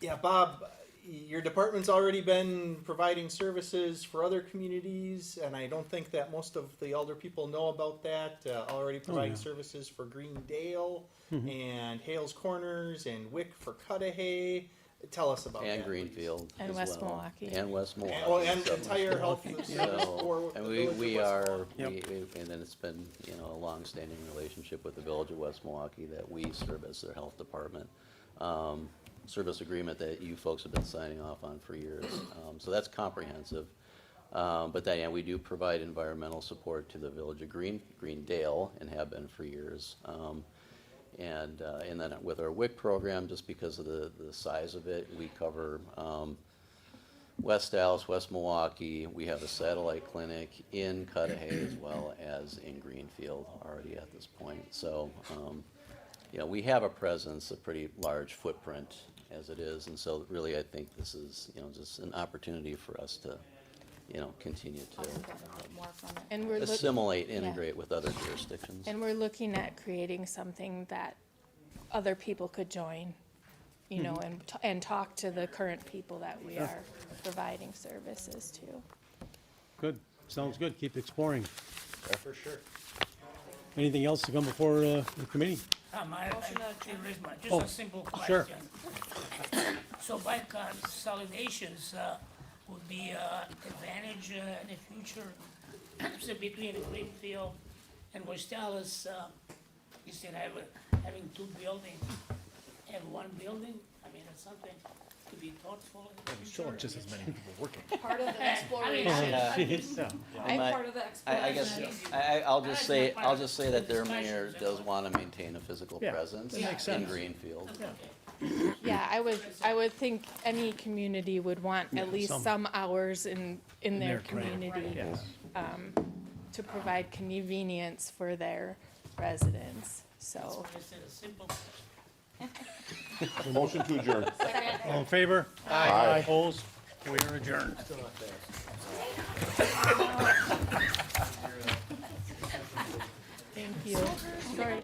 Yeah, Bob, your department's already been providing services for other communities, and I don't think that most of the elder people know about that. Already providing services for Greendale and Hales Corners and Wick for Cudahy. Tell us about that. And please. Greenfield And as West well. Milwaukee. And West Milwaukee. And So- entire health service So, for and the we village of West are, Milwaukee. and then it's been, a long-standing relationship with the village of West Milwaukee that we serve as their health department. Service agreement that you folks have been signing off on for years. So that's comprehensive. But then, yeah, we do provide environmental support to the village of Greendale and have been for years. And then with our WIC program, just because of the size of it, we cover West Dallas, West Milwaukee. We have a satellite clinic in Cudahy as well as in Greenfield already at this point. So, we have a presence, a pretty large footprint as it is. And so really, I think this is, just an opportunity for us to, continue to More from it. And we're assimilate, yeah. integrate with other jurisdictions. And we're looking at creating something that other people could join, and talk to the current people that we are providing services to. Good, sounds good, keep exploring. For sure. Anything else to come before the committee? I raise just Oh, a simple sure. question. So bike consolidations would be advantage in the future, so between Greenfield and West Dallas, instead of having two buildings, have one building? I mean, it's something to be thoughtful in the future. just as many people working. Part of the I exploration. mean, I'm part of the I guess, exploration. I'll just say that their mayor does wanna maintain a physical Yeah, presence that makes in sense. Greenfield. Yeah, I would think any community would want at least some hours in their community, Yes. to provide convenience for their residents, so. Just a simple Motion to adjourn. All in favor? Aye. Opposed? We are adjourned. Thank you. Sorry.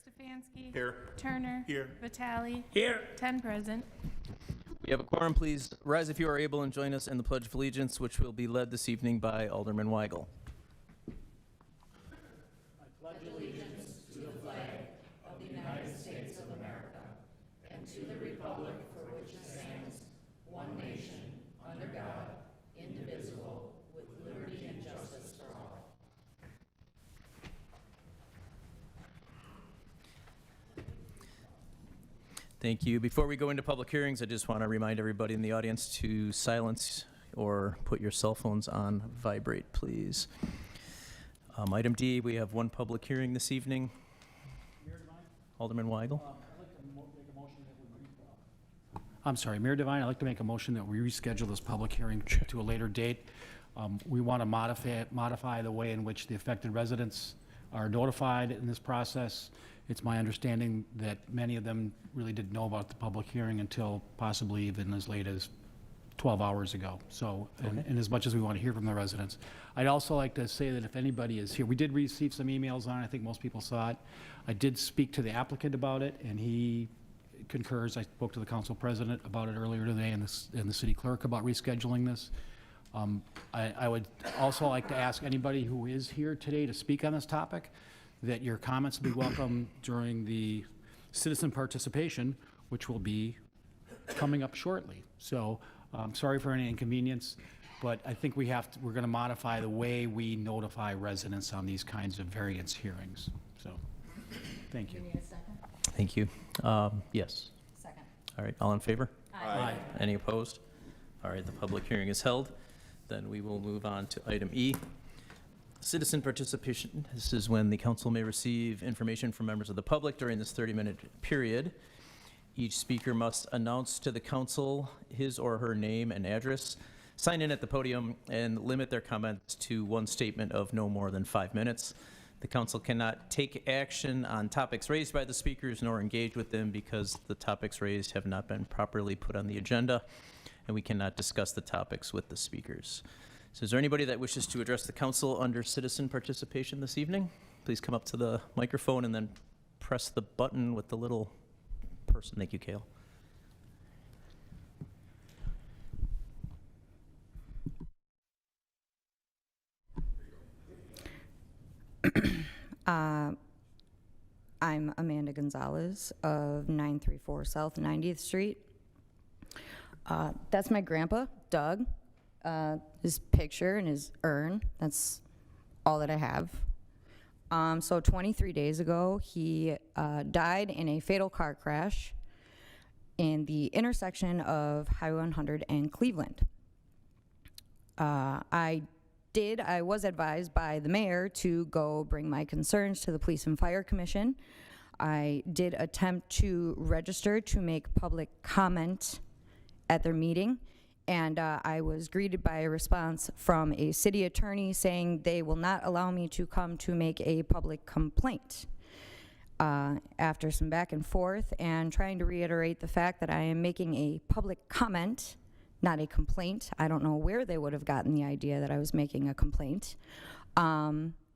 Stefanski. Here. Turner. Here. Vitale. Here. 10 present. We have a quorum. Please rise if you are able and join us in the Pledge of Allegiance, which will be led this evening by Alderman Weigel. Thank you. Before we go into public hearings, I just want to remind everybody in the audience to silence or put your cell phones on vibrate, please. Item D, we have one public hearing this evening. Alderman Weigel. I'm sorry, Mayor Devine, I'd like to make a motion that we reschedule this public hearing to a later date. We want to modify the way in which the affected residents are notified in this process. It's my understanding that many of them really didn't know about the public hearing until possibly even as late as 12 hours ago. So, and as much as we want to hear from the residents. I'd also like to say that if anybody is here, we did receive some emails on it. I think most people saw it. I did speak to the applicant about it, and he concurs. I spoke to the council president about it earlier today and the city clerk about rescheduling this. I would also like to ask anybody who is here today to speak on this topic that your comments will be welcome during the citizen participation, which will be coming up shortly. So sorry for any inconvenience, but I think we're going to modify the way we notify residents on these kinds of variance hearings. So, thank you. You need a second? Thank you. Yes. Second. All right, all in favor? Aye. Any opposed? All right, the public hearing is held. Then we will move on to item E. Citizen participation. This is when the council may receive information from members of the public during this 30-minute period. Each speaker must announce to the council his or her name and address, sign in at the podium, and limit their comments to one statement of no more than 5 minutes. The council cannot take action on topics raised by the speakers nor engage with them because the topics raised have not been properly put on the agenda, and we cannot discuss the topics with the speakers. So is there anybody that wishes to address the council under citizen participation this evening? Please come up to the microphone and then press the button with the little person. Thank you, Kale. I'm Amanda Gonzalez of 934 South 90th Street. That's my grandpa, Doug. His picture and his urn, that's all that I have. So 23 days ago, he died in a fatal car crash in the intersection of Highway 100 and Cleveland. I was advised by the mayor to go bring my concerns to the Police and Fire Commission. I did attempt to register to make public comment at their meeting, and I was greeted by a response from a city attorney saying they will not allow me to come to make a public complaint. After some back and forth and trying to reiterate the fact that I am making a public comment, not a complaint. I don't know where they would have gotten the idea that I was making a complaint.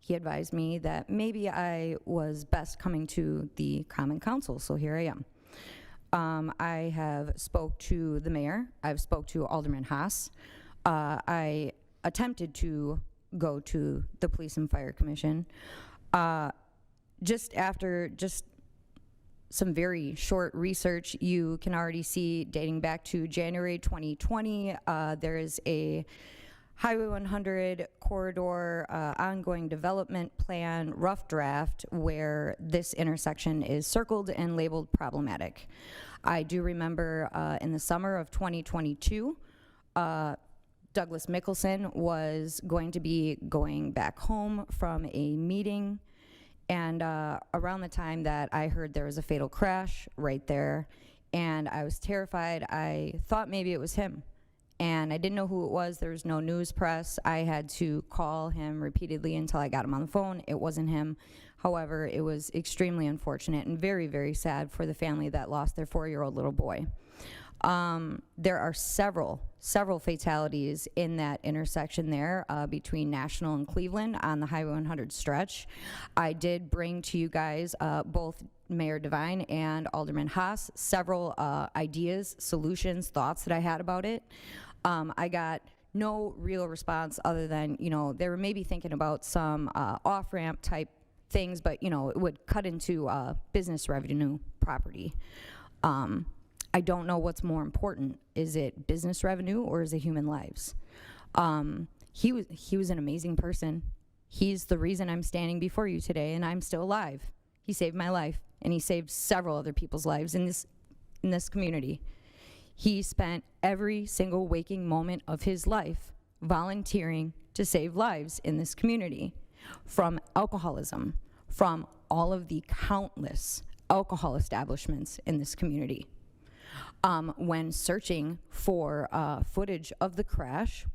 He advised me that maybe I was best coming to the Common Council, so here I am. I have spoke to the mayor. I've spoke to Alderman Haas. I attempted to go to the Police and Fire Commission. Just after some very short research, you can already see dating back to January 2020, there is a Highway 100 corridor ongoing development plan rough draft where this intersection is circled and labeled problematic. I do remember in the summer of 2022, Douglas Mickelson was going to be going back home from a meeting, and around the time that I heard there was a fatal crash right there, and I was terrified. I thought maybe it was him, and I didn't know who it was. There was no news press. I had to call him repeatedly until I got him on the phone. It wasn't him. However, it was extremely unfortunate and very, very sad for the family that lost their 4-year-old little boy. There are several fatalities in that intersection there between National and Cleveland on the Highway 100 stretch. I did bring to you guys both Mayor Devine and Alderman Haas several ideas, solutions, thoughts that I had about it. I got no real response other than, you know, they were maybe thinking about some off-ramp type things, but, you know, it would cut into business revenue property. I don't know what's more important. Is it business revenue or is it human lives? He was an amazing person. He's the reason I'm standing before you today and I'm still alive. He saved my life and he saved several other people's lives in this community. He spent every single waking moment of his life volunteering to save lives in this community from alcoholism, from all of the countless alcohol establishments in this community. When searching for footage of the crash,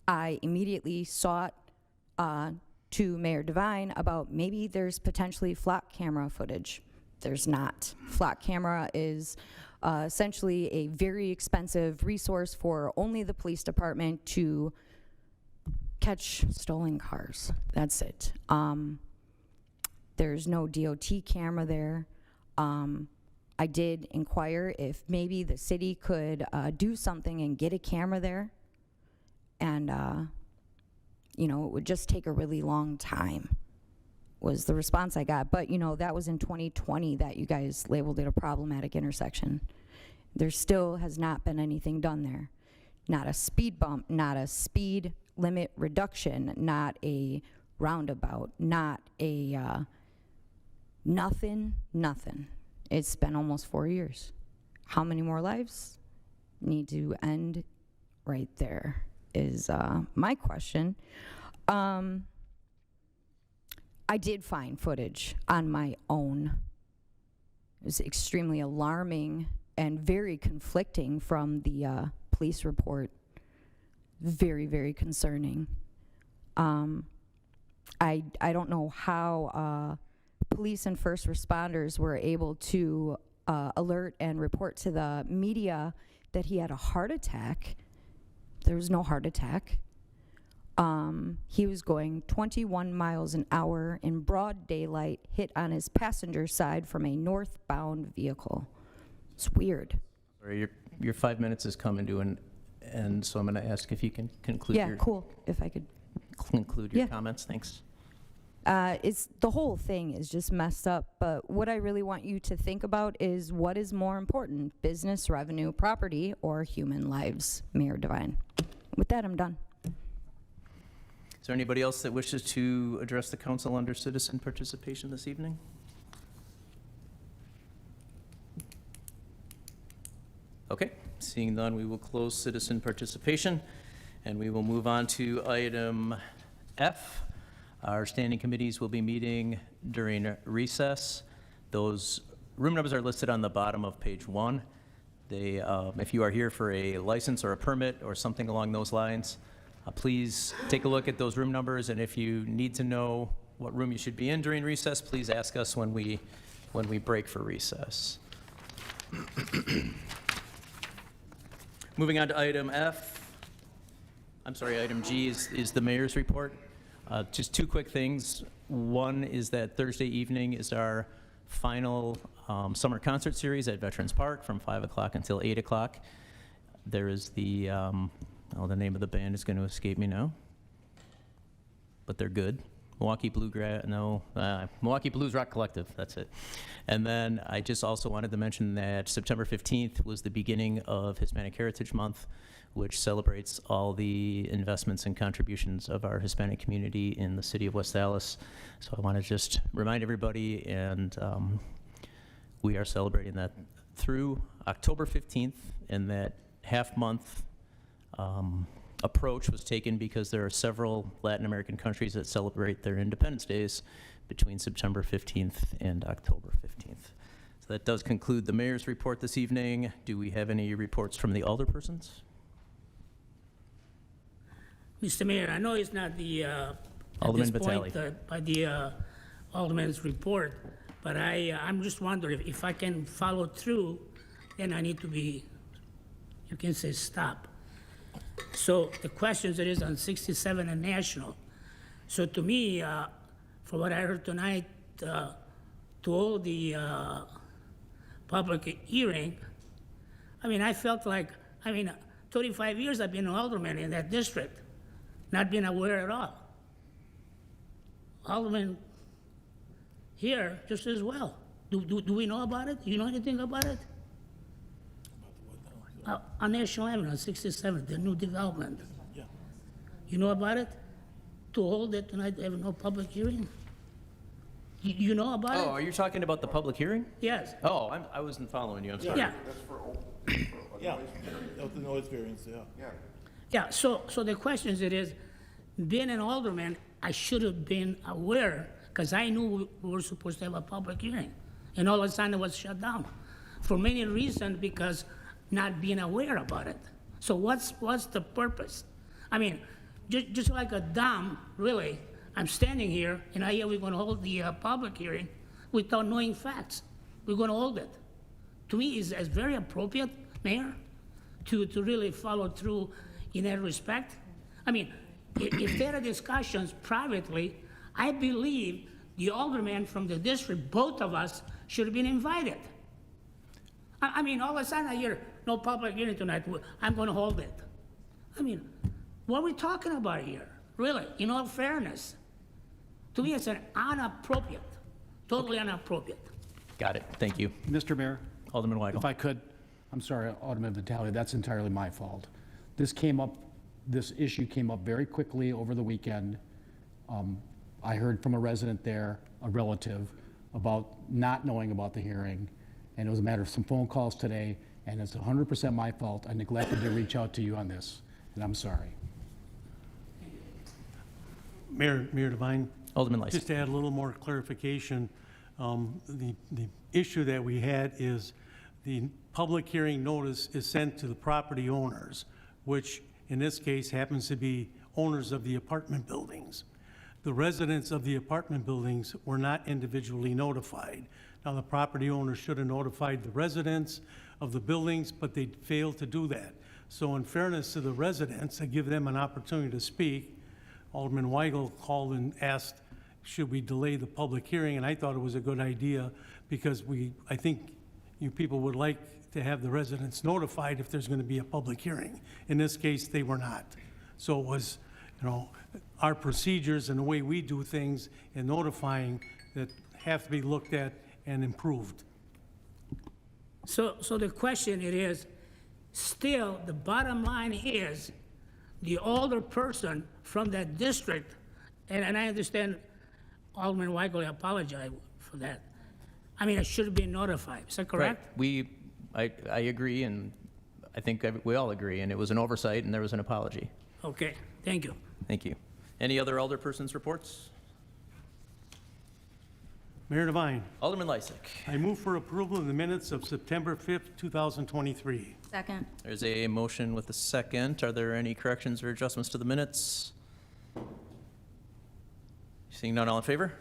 I immediately sought to Mayor Devine about maybe there's potentially flock camera footage. There's not. Flock camera is essentially a very expensive resource for only the police department to catch stolen cars. That's it. There's no DOT camera there. I did inquire if maybe the city could do something and get a camera there. And, you know, it would just take a really long time, was the response I got. But, you know, that was in 2020 that you guys labeled it a problematic intersection. There still has not been anything done there. Not a speed bump, not a speed limit reduction, not a roundabout, not a nothing. It's been almost 4 years. How many more lives need to end right there is my question. I did find footage on my own. It was extremely alarming and very conflicting from the police report. Very, very concerning. I don't know how police and first responders were able to alert and report to the media that he had a heart attack. There was no heart attack. He was going 21 miles an hour in broad daylight, hit on his passenger side from a northbound vehicle. It's weird. Sorry, your 5 minutes is coming to an end, so I'm going to ask if you can conclude Yeah, cool, if I could. conclude your Yeah. comments. Thanks. It's the whole thing is just messed up, but what I really want you to think about is what is more important, business revenue, property, or human lives, Mayor Devine. With that, I'm done. Is there anybody else that wishes to address the council under citizen participation this evening? Okay, seeing none, we will close citizen participation, and we will move on to item F. Our standing committees will be meeting during recess. Those room numbers are listed on the bottom of page 1. They, if you are here for a license or a permit or something along those lines, please take a look at those room numbers, and if you need to know what room you should be in during recess, please ask us when we break for recess. Moving on to item item G is the mayor's report. Just two quick things. One is that Thursday evening is our final summer concert series at Veterans Park from 5 o'clock until 8 o'clock. There is the name of the band is going to escape me now, but they're good. Milwaukee Blues Rock Collective, that's it. And then I just also wanted to mention that September 15th was the beginning of Hispanic Heritage Month, which celebrates all the investments and contributions of our Hispanic community in the city of West Allis. So I want to just remind everybody, and we are celebrating that through October 15th, and that half-month approach was taken because there are several Latin American countries that celebrate their Independence Days between September 15th and October 15th. So that does conclude the mayor's report this evening. Do we have any reports from the alderpersons? Mr. Mayor, I know it's not the, Alderman at this point, Vitale. by the Alderman's report, but I'm just wondering if I can follow through, then I need to be, you can say stop. So the questions that is on 67 and National. So to me, from what I heard tonight, to hold the public hearing, I mean, I felt like, 35 years I've been an alderman in that district, not being aware at all. Alderman here just as well. Do we know about it? You know anything about it? On National Avenue, on 67, the new development. Yeah. You know about it? To hold it tonight, have no public hearing? You know about Oh, it? are you talking about the public hearing? Yes. Oh, I wasn't following you, I'm sorry. Yeah. Yeah, that was the noise variance, yeah. Yeah, so the question is, being an alderman, I should have been aware, because I knew we were supposed to have a public hearing. And all of a sudden it was shut down. For many reasons, because not being aware about it. So what's the purpose? I mean, just like a dumb, really, I'm standing here and I hear we're gonna hold the public hearing without knowing facts. We're gonna hold it. To me, it's very appropriate, Mayor, to really follow through in that respect. I mean, if there are discussions privately, I believe the alderman from the district, both of us, should have been invited. I mean, all of a sudden I hear, no public hearing tonight, I'm gonna hold it. I mean, what are we talking about here? Really, in all fairness? To me, it's an inappropriate, totally inappropriate. Got it, thank you. Mr. Mayor, Alderman Weigel. if I could, I'm sorry, Alderman Vitale, that's entirely my fault. This issue came up very quickly over the weekend. I heard from a resident there, a relative, about not knowing about the hearing, and it was a matter of some phone calls today, and it's 100% my fault. I neglected to reach out to you on this, and I'm sorry. Mayor Devine? Alderman Lysick. Just to add a little more clarification, the issue that we had is the public hearing notice is sent to the property owners, which in this case happens to be owners of the apartment buildings. The residents of the apartment buildings were not individually notified. Now, the property owner should have notified the residents of the buildings, but they failed to do that. So in fairness to the residents, I give them an opportunity to speak. Alderman Weigel called and asked, should we delay the public hearing? And I thought it was a good idea because I think you people would like to have the residents notified if there's going to be a public hearing. In this case, they were not. So it was, our procedures and the way we do things in notifying that have to be looked at and improved. So the question it is, still, the bottom line is, the older person from that district, and I understand Alderman Weigel, I apologize for that. I mean, I should have been notified, is that correct? Right. I agree, and I think we all agree, and it was an oversight, and there was an apology. Okay, thank you. Thank you. Any other alderpersons' reports? Mayor Devine, Alderman Lysick. I move for approval of the minutes of September 5th, 2023. Second. There's a motion with a second. Are there any corrections or adjustments to the minutes? Seeing none, all in favor?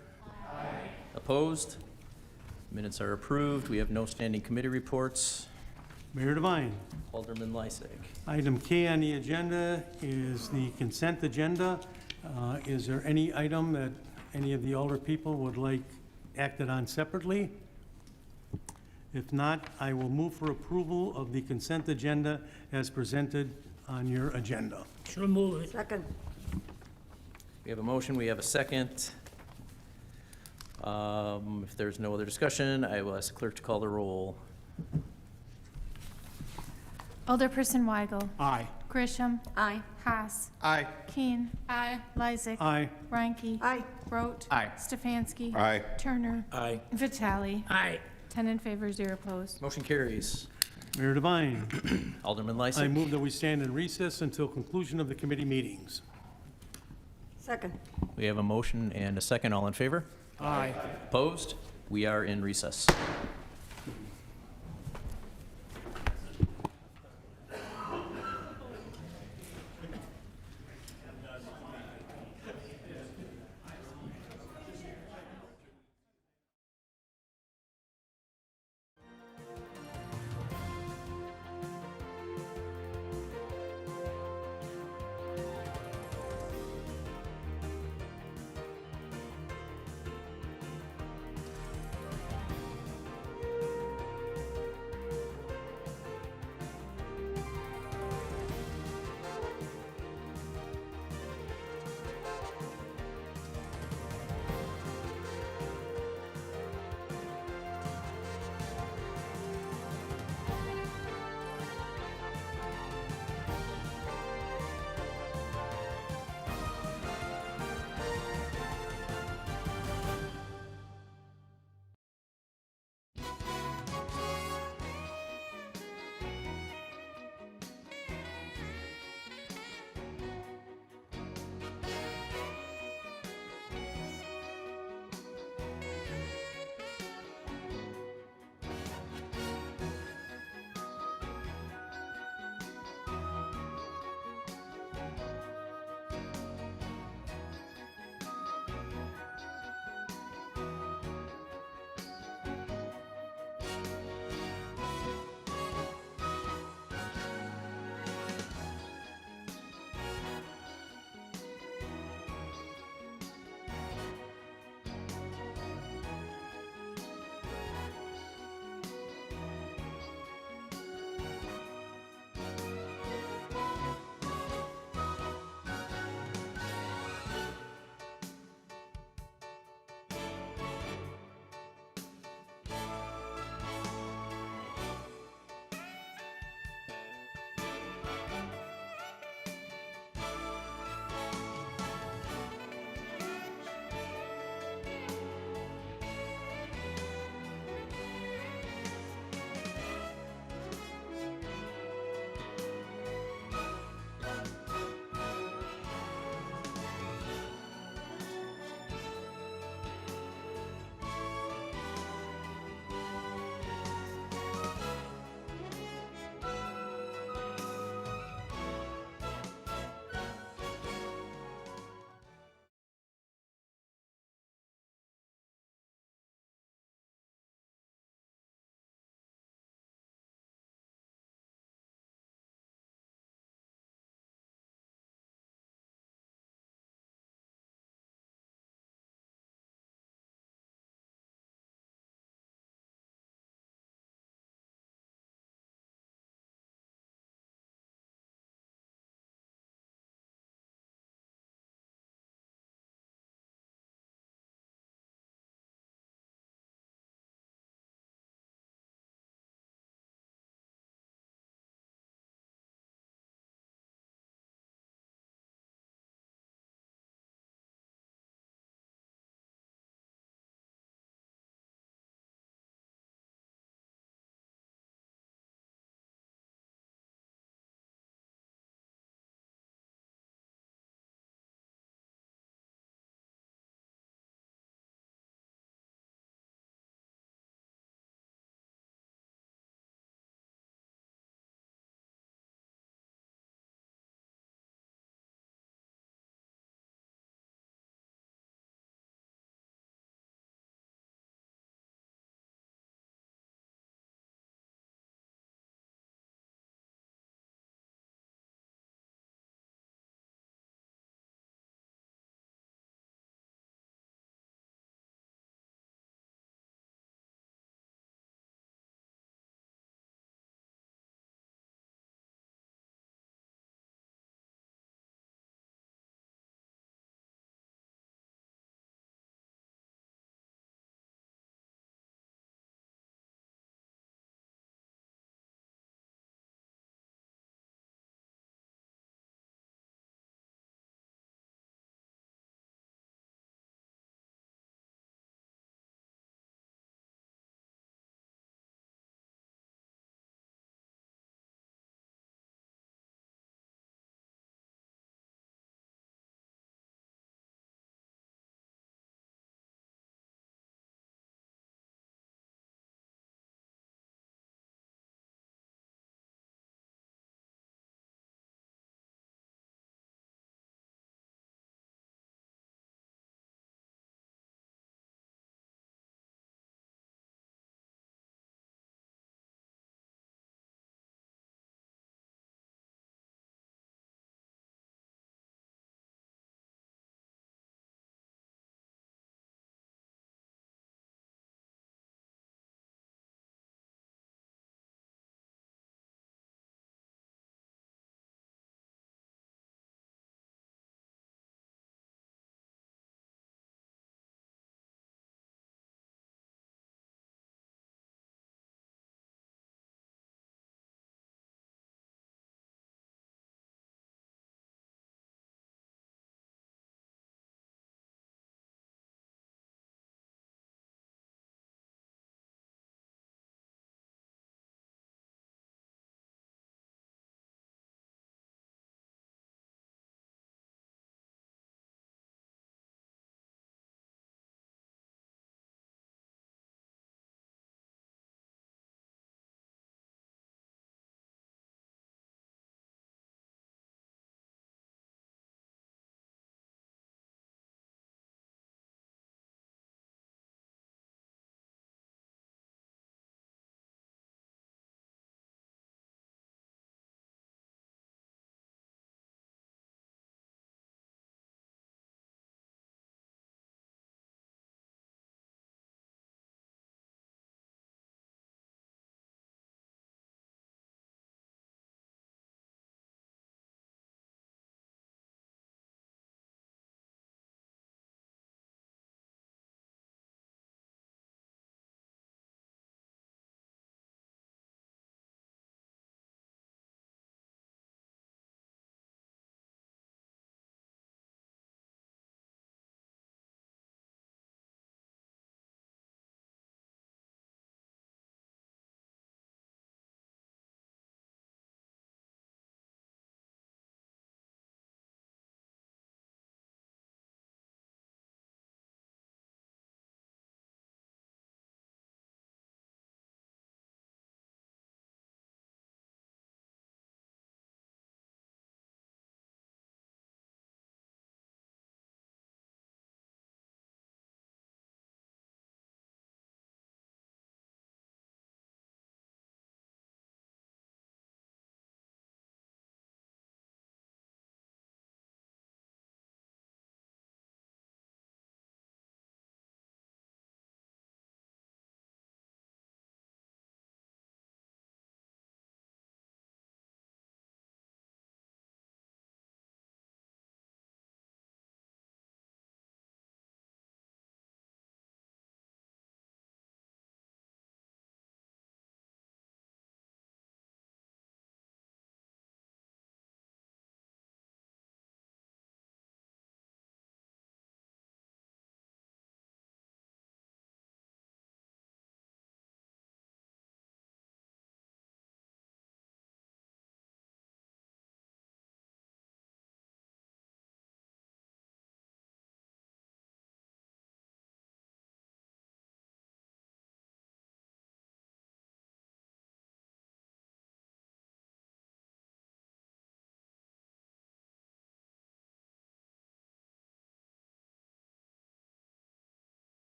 Aye. Opposed? Minutes are approved. We have no standing committee reports. Mayor Devine, Alderman Lysick. item K on the agenda is the consent agenda. Is there any item that any of the older people would like acted on separately? If not, I will move for approval of the consent agenda as presented on your agenda. Sure move it. Second. We have a motion, we have a second. If there's no other discussion, I will ask the clerk to call the roll. Alderperson Weigel. Aye. Grisham. Aye. Haas. Aye. Keen. Aye. Lysick. Aye. Reinke. Aye. Grote. Aye. Stefanski. Aye. Turner. Aye. Vitale. Aye. 10 in favor, 0 opposed. Motion carries. Mayor Devine, Alderman I Lysick. move that we stand in recess until conclusion of the committee meetings. Second. We have a motion and a second. All in favor? Aye. Opposed? We are in recess.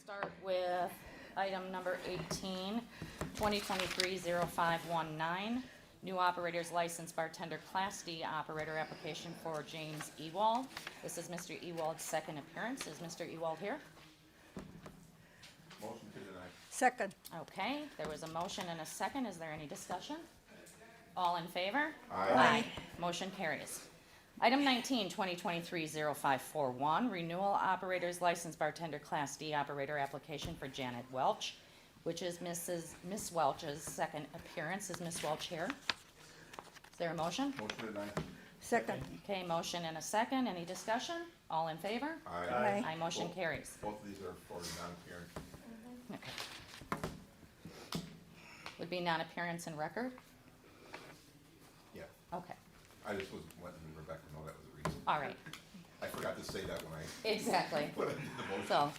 start with item number 18, 2023-0519, new operator's license bartender Class D operator application for James Ewald. This is Mr. Ewald's second appearance. Is Mr. Ewald here? Motion to deny. Second. Okay, there was a motion and a second. Is there any discussion? All in favor? Aye. Motion carries. Item 19, 2023-0541, renewal operator's license bartender Class D operator application for Janet Welch, which is Miss Welch's second appearance. Is Miss Welch here? Is there a motion? Motion to deny. Second. Okay, motion and a second. Any discussion? All in favor? Aye. Aye, motion carries. Both of these are for non-appearance. Okay. Would be non-appearance in record? Yeah. Okay, I just was letting Rebecca know that was the reason. all right, I forgot to say that when I. exactly. When I did the motion. So,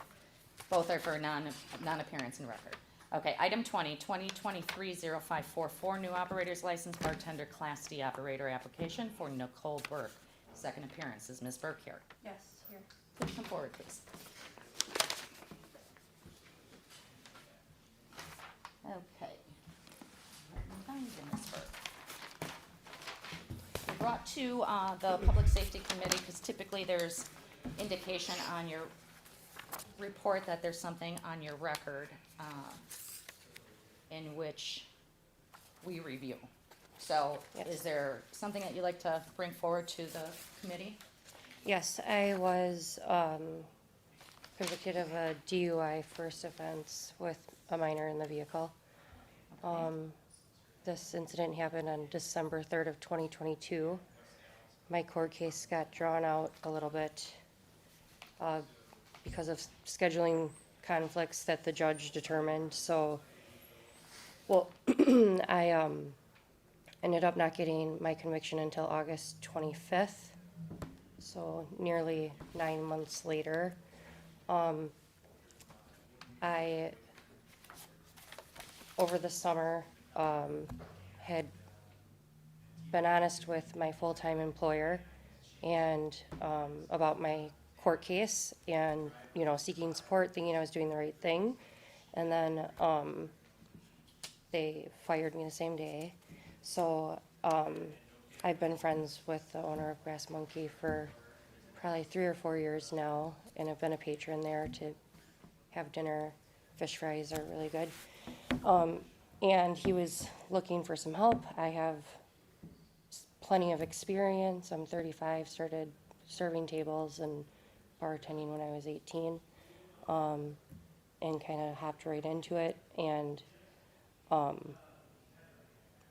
both are for non-appearance in record. Okay, item 20, 2023-0544, new operator's license bartender Class D operator application for Nicole Burke. Second appearance. Is Ms. Burke here? Yes, here. Please come forward, please. Okay. Find you, Ms. Burke. We brought to the Public Safety Committee, because typically there's indication on your report that there's something on your record in which we review. So is there something that you'd like to bring forward to the committee? Yes, I was convicted of a DUI first offense with a minor in the vehicle. This incident happened on December 3rd of 2022. My court case got drawn out a little bit because of scheduling conflicts that the judge determined. So, well, I ended up not getting my conviction until August 25th. So nearly 9 months later. I, over the summer, had been honest with my full-time employer and about my court case and, you know, seeking support, thinking I was doing the right thing. And then they fired me the same day. So I've been friends with the owner of Brass Monkey for probably 3 or 4 years now, and I've been a patron there to have dinner. Fish fries are really good. And he was looking for some help. I have plenty of experience. I'm 35, started serving tables and bartending when I was 18, and kind of hopped right into it. And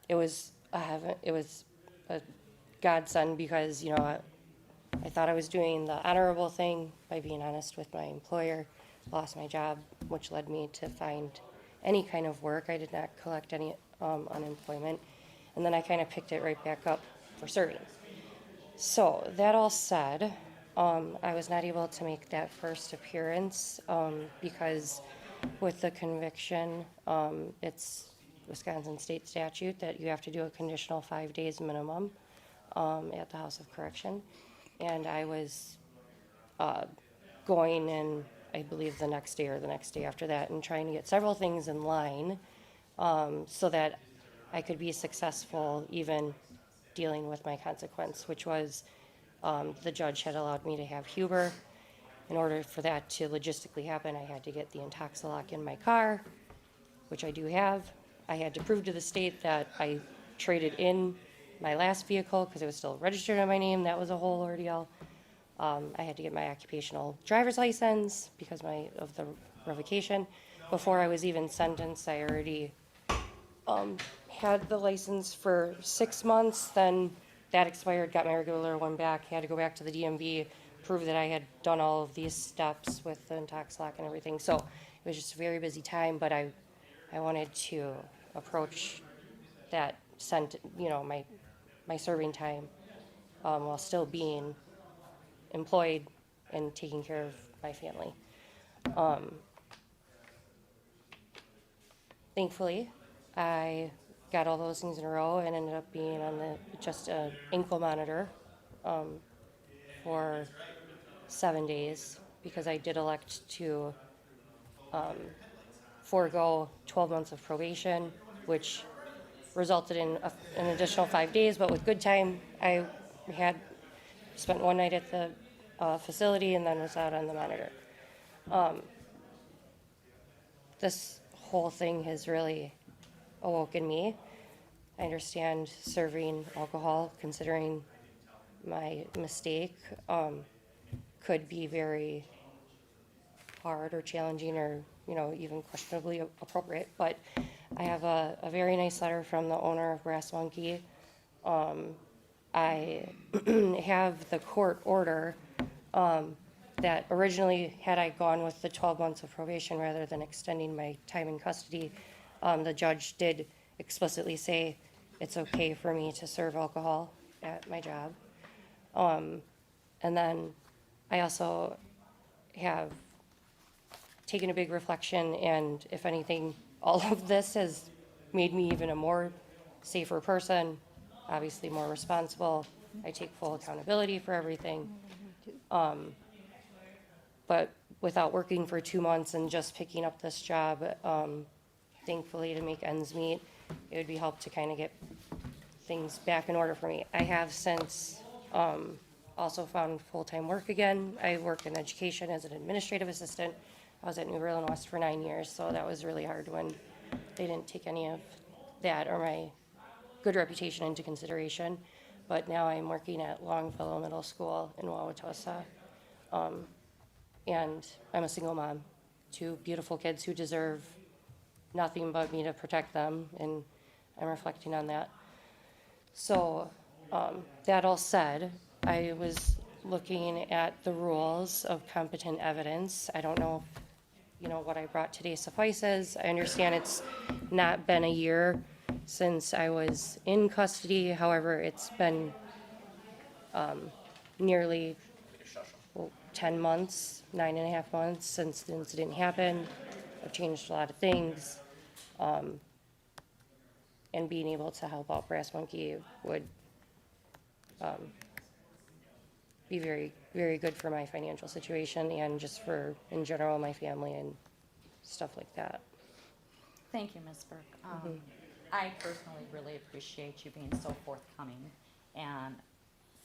it was a godsend because, you know, I thought I was doing the honorable thing by being honest with my employer. Lost my job, which led me to find any kind of work. I did not collect any unemployment. And then I kind of picked it right back up for serving. So that all said, I was not able to make that first appearance because with the conviction, it's Wisconsin state statute that you have to do a conditional 5 days minimum at the House of Correction. And I was going in, I believe, the next day or the next day after that, and trying to get several things in line so that I could be successful even dealing with my consequence, which was the judge had allowed me to have Huber. In order for that to logistically happen, I had to get the Intoxilock in my car, which I do have. I had to prove to the state that I traded in my last vehicle because it was still registered in my name. That was a whole ordeal. I had to get my occupational driver's license because of the revocation. Before I was even sentenced, I already had the license for 6 months. Then that expired, got my regular one back, had to go back to the DMV, prove that I had done all of these steps with the Intoxilock and everything. So it was just a very busy time, but I wanted to approach that, my serving time while still being employed and taking care of my family. Thankfully, I got all those things in a row and ended up being on just an ankle monitor for 7 days because I did elect to forego 12 months of probation, which resulted in an additional 5 days, but with good time, I had spent one night at the facility and then was out on the monitor. This whole thing has really awoken me. I understand serving alcohol, considering my mistake, could be very hard or challenging or, even questionably appropriate. But I have a very nice letter from the owner of Brass Monkey. I have the court order that originally, had I gone with the 12 months of probation rather than extending my time in custody, the judge did explicitly say it's okay for me to serve alcohol at my job. And then I also have taken a big reflection, and if anything, all of this has made me even a more safer person, obviously more responsible. I take full accountability for everything. But without working for 2 months and just picking up this job, thankfully to make ends meet, it would be helped to kind of get things back in order for me. I have since also found full-time work again. I work in education as an administrative assistant. I was at New Berlin West for 9 years, so that was really hard when they didn't take any of that or my good reputation into consideration. But now I'm working at Longfellow Middle School in Wauwatosa. And I'm a single mom, 2 beautiful kids who deserve nothing but me to protect them, and I'm reflecting on that. So, that all said, I was looking at the rules of competent evidence. I don't know if, what I brought today suffices. I understand it's not been a year since I was in custody. However, it's been nearly 10 months, 9.5 months since the incident happened. I've changed a lot of things. And being able to help out Brass Monkey would be very, very good for my financial situation and just for, in general, my family and stuff like that. Thank you, Ms. Burke. I personally really appreciate you being so forthcoming. And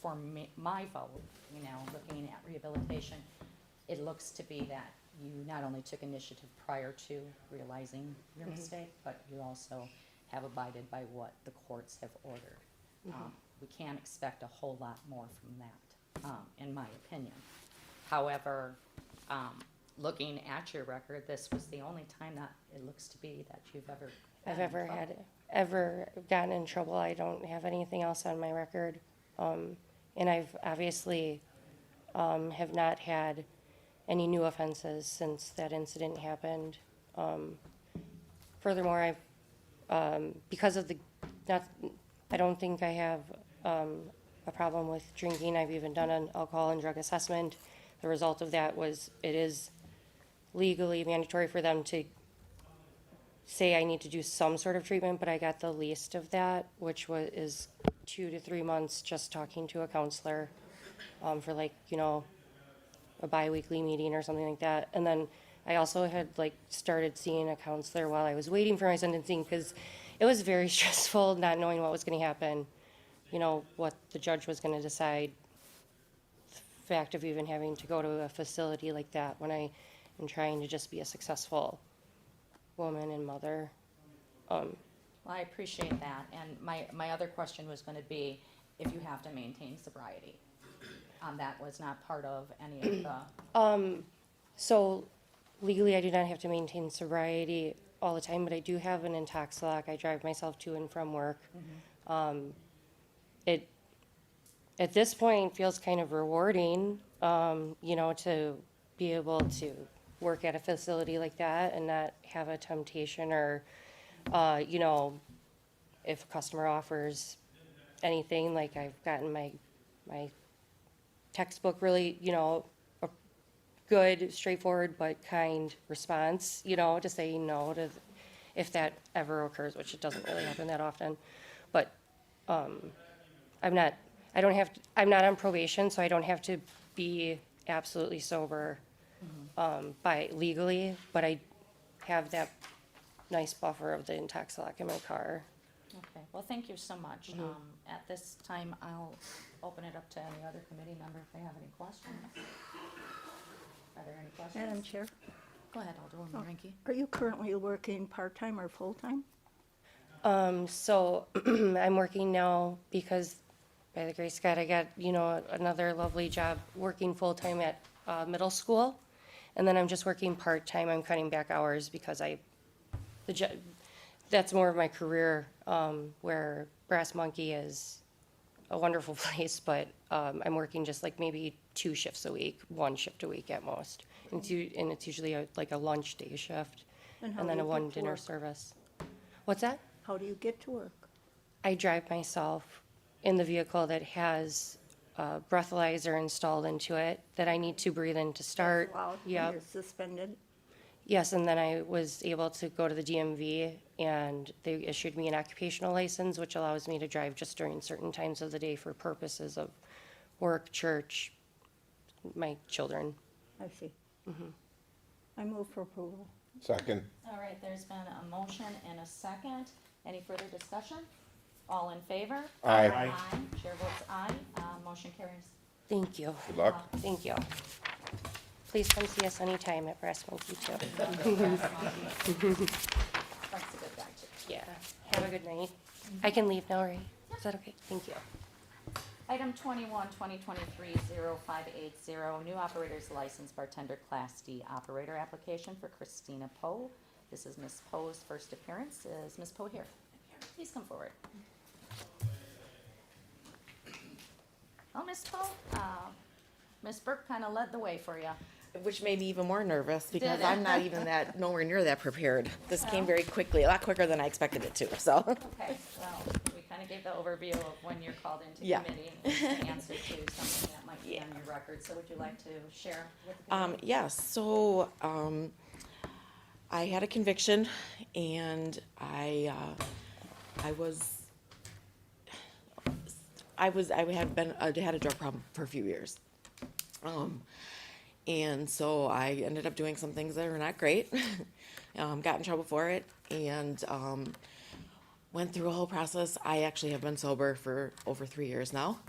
for me, my vote, looking at rehabilitation, it looks to be that you not only took initiative prior to realizing your mistake, but you also have abided by what the courts have ordered. We can't expect a whole lot more from that, in my opinion. However, looking at your record, this was the only time that it looks to be that you've ever ever gotten in trouble. I don't have anything else on my record. And I've obviously have not had any new offenses since that incident happened. Furthermore, I've, because of I don't think I have a problem with drinking. I've even done an alcohol and drug assessment. The result of that was it is legally mandatory for them to say I need to do some sort of treatment, but I got the least of that, which is 2 to 3 months just talking to a counselor for a bi-weekly meeting or something like that. And then I also had started seeing a counselor while I was waiting for my sentencing, because it was very stressful not knowing what was going to happen, what the judge was going to decide. The fact of even having to go to a facility like that when I am trying to just be a successful woman and mother. Well, I appreciate that. And my other question was going to be if you have to maintain sobriety. That was not part of any of the... So legally, I do not have to maintain sobriety all the time, but I do have an Intoxilock. I drive myself to and from work. It, at this point, feels kind of rewarding, to be able to work at a facility like that and not have a temptation or, if a customer offers anything, I've gotten my textbook really, a good, straightforward, but kind response, to say no to, if that ever occurs, which it doesn't really happen that often. But I'm not on probation, so I don't have to be absolutely sober by legally, but I have that nice buffer of the Intoxilock in my car. Okay, well, thank you so much. Mhm. At this time, I'll open it up to any other committee member if they have any questions. Are there any questions? Madam Chair, Go ahead, Alderwoman Ranky. are you currently working part-time or full-time? So I'm working now because by the grace of God, I got, another lovely job working full-time at middle school. And then I'm just working part-time. I'm cutting back hours because that's more of my career, where Brass Monkey is a wonderful place, but I'm working just like maybe 2 shifts a week, 1 shift a week at most. And it's usually like a lunch day shift And how and do then a you get one to dinner work? service. What's that? How do you get to work? I drive myself in the vehicle that has a breathalyzer installed into it that I need to breathe in to start. Wow, Yep. you're suspended. Yes, and then I was able to go to the DMV and they issued me an occupational license, which allows me to drive just during certain times of the day for purposes of work, church, my children. I see. Mhm. I move for approval. Second. All right, there's been a motion and a second. Any further discussion? All in favor? Aye. Aye. Chair votes aye. Motion carries. Thank you. Good luck. Thank you. Please come see us anytime at Brass Monkey too. Frank's a good guy too. Yeah, have a good night. I can leave now, right? Is that okay? Thank you. Item 21, 2023-0580, new operator's license bartender Class D operator application for Christina Poe. This is Ms. Poe's first appearance. Is Ms. Poe here? Please come forward. Oh, Ms. Poe, Ms. Burke kind of led the way for you. Which made me even more nervous because Did it? I'm not even nowhere near that prepared. This came very quickly, a lot quicker than I expected it to, so. Okay, well, we kind of gave the overview of when you're called into Yeah. committee and to answer to something that might be on your record. So would you like to share with the committee? Yes, so, I had a conviction and I had a drug problem for a few years. And so I ended up doing some things that are not great. Got in trouble for it and went through a whole process. I actually have been sober for over 3 years now.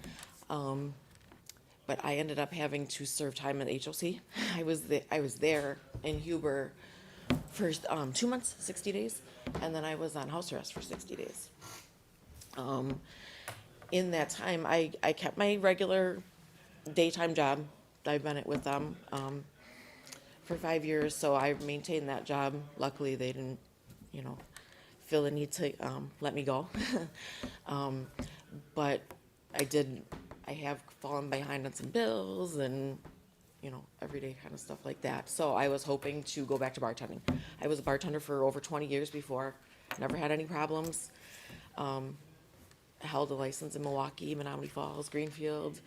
But I ended up having to serve time at HOC. I was there in Huber for 2 months, 60 days, and then I was on house arrest for 60 days. In that time, I kept my regular daytime job. I've been with them for 5 years, so I maintained that job. Luckily, they didn't, feel the need to let me go. But I have fallen behind on some bills and, everyday kind of stuff like that. So I was hoping to go back to bartending. I was a bartender for over 20 years before, never had any problems. Held a license in Milwaukee, Menominee Falls, Greenfield.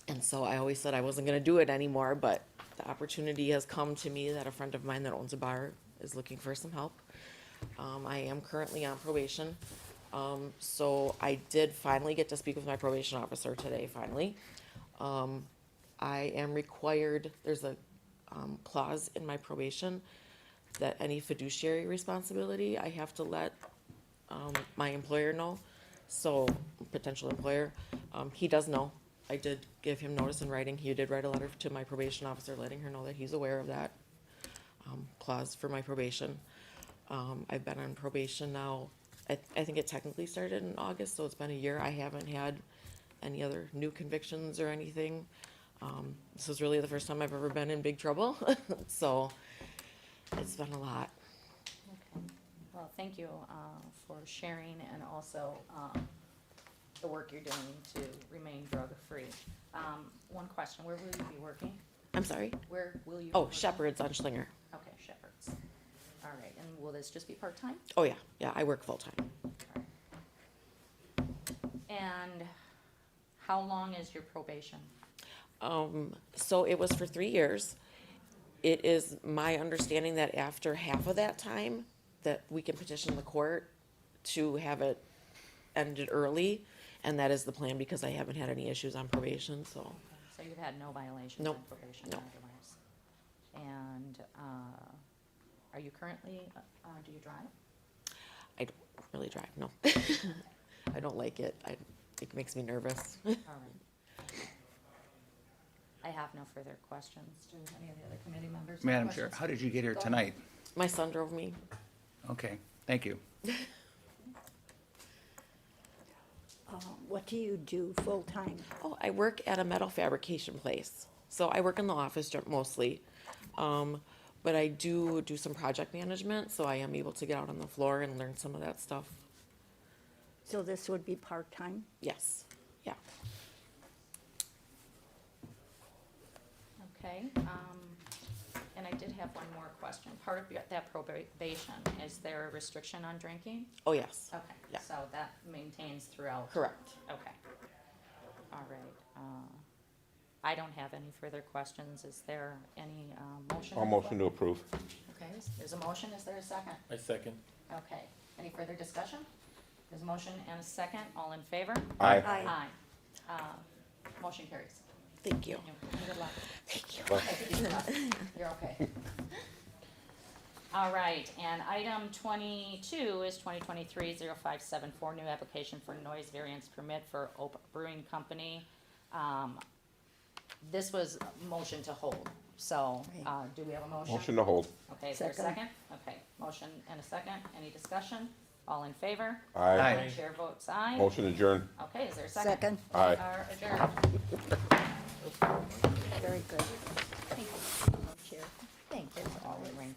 And so I always said I wasn't gonna do it anymore, but the opportunity has come to me that a friend of mine that owns a bar is looking for some help. I am currently on probation. So I did finally get to speak with my probation officer today, finally. I am required, there's a clause in my probation that any fiduciary responsibility, I have to let my employer know. So, potential employer, he does know. I did give him notice in writing. He did write a letter to my probation officer letting her know that he's aware of that clause for my probation. I've been on probation now, I think it technically started in August, so it's been a year. I haven't had any other new convictions or anything. This is really the first time I've ever been in big trouble, so it's been a lot. Okay. Well, thank you for sharing and also the work you're doing to remain drug-free. One question, where will you be working? I'm sorry? Where will you? Oh, be working? Shepherd's on Schlinger. Okay, Shepherd's. All right, and will this just be part-time? Oh, yeah, I work full-time. And how long is your probation? So it was for 3 years. It is my understanding that after half of that time, that we can petition the court to have it ended early, and that is the plan because I haven't had any issues on probation, so. So you've had no violations Nope. on probation No. otherwise? And Are you currently, do you drive? I don't really drive, no. I don't like it. It makes me nervous. All right. I have no further questions. Do any of the other committee members have Madam Chair, questions? how did you get here Go ahead. tonight? My son drove me. Okay, thank you. What do you do full-time? Oh, I work at a metal fabrication place. So I work in the office mostly. But I do some project management, so I am able to get out on the floor and learn some of that stuff. So this would be part-time? Yes, yeah. Okay, and I did have one more question. Part of that probation, is there a restriction on drinking? Oh, yes. Okay, Yeah. so that maintains throughout? Correct. Okay. All right, I don't have any further questions. Is there any, motion? I'll motion to approve. Okay, there's a motion. Is there a second? I second. Okay, any further discussion? There's a motion and a second. All in favor? Aye. Aye. Motion carries. Thank you. Good luck. Thank you. Okay, you're okay. All right, and item 22 is 2023-0574, new application for noise variance permit for Oak Brewing Company. This was a motion to hold, so, do we have a motion? Motion to hold. Okay, is there a Second. second? Okay, motion and a second. Any discussion? All in favor? Aye. Chair votes aye. Motion adjourned. Okay, is there a second? Second. Aye. We are adjourned. Very good. Thank you, Chair. Thank you. All right.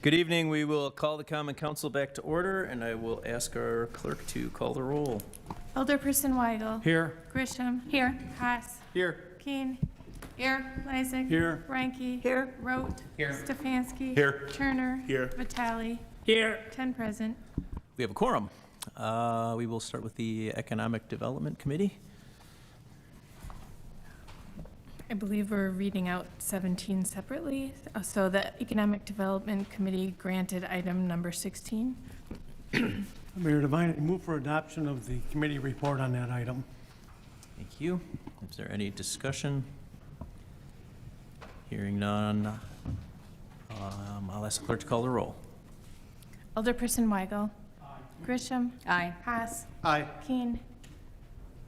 Good evening. We will call the Common Council back to order, and I will ask our clerk to call the roll. Alderperson Weigel. Here. Grisham. Here. Haas. Here. Keen. Here. Lysick. Here. Ranky. Here. Rote. Here. Stefanski. Here. Turner. Here. Vitale. Here. 10 present. We have a quorum. We will start with the Economic Development Committee. I believe we're reading out 17 separately. So the Economic Development Committee granted item number 16. Mayor Devine, I move for adoption of the committee report on that item. Thank you. Is there any discussion? Hearing none, I'll ask the clerk to call the roll. Alderperson Weigel. Grisham. Aye. Haas. Aye. Keen.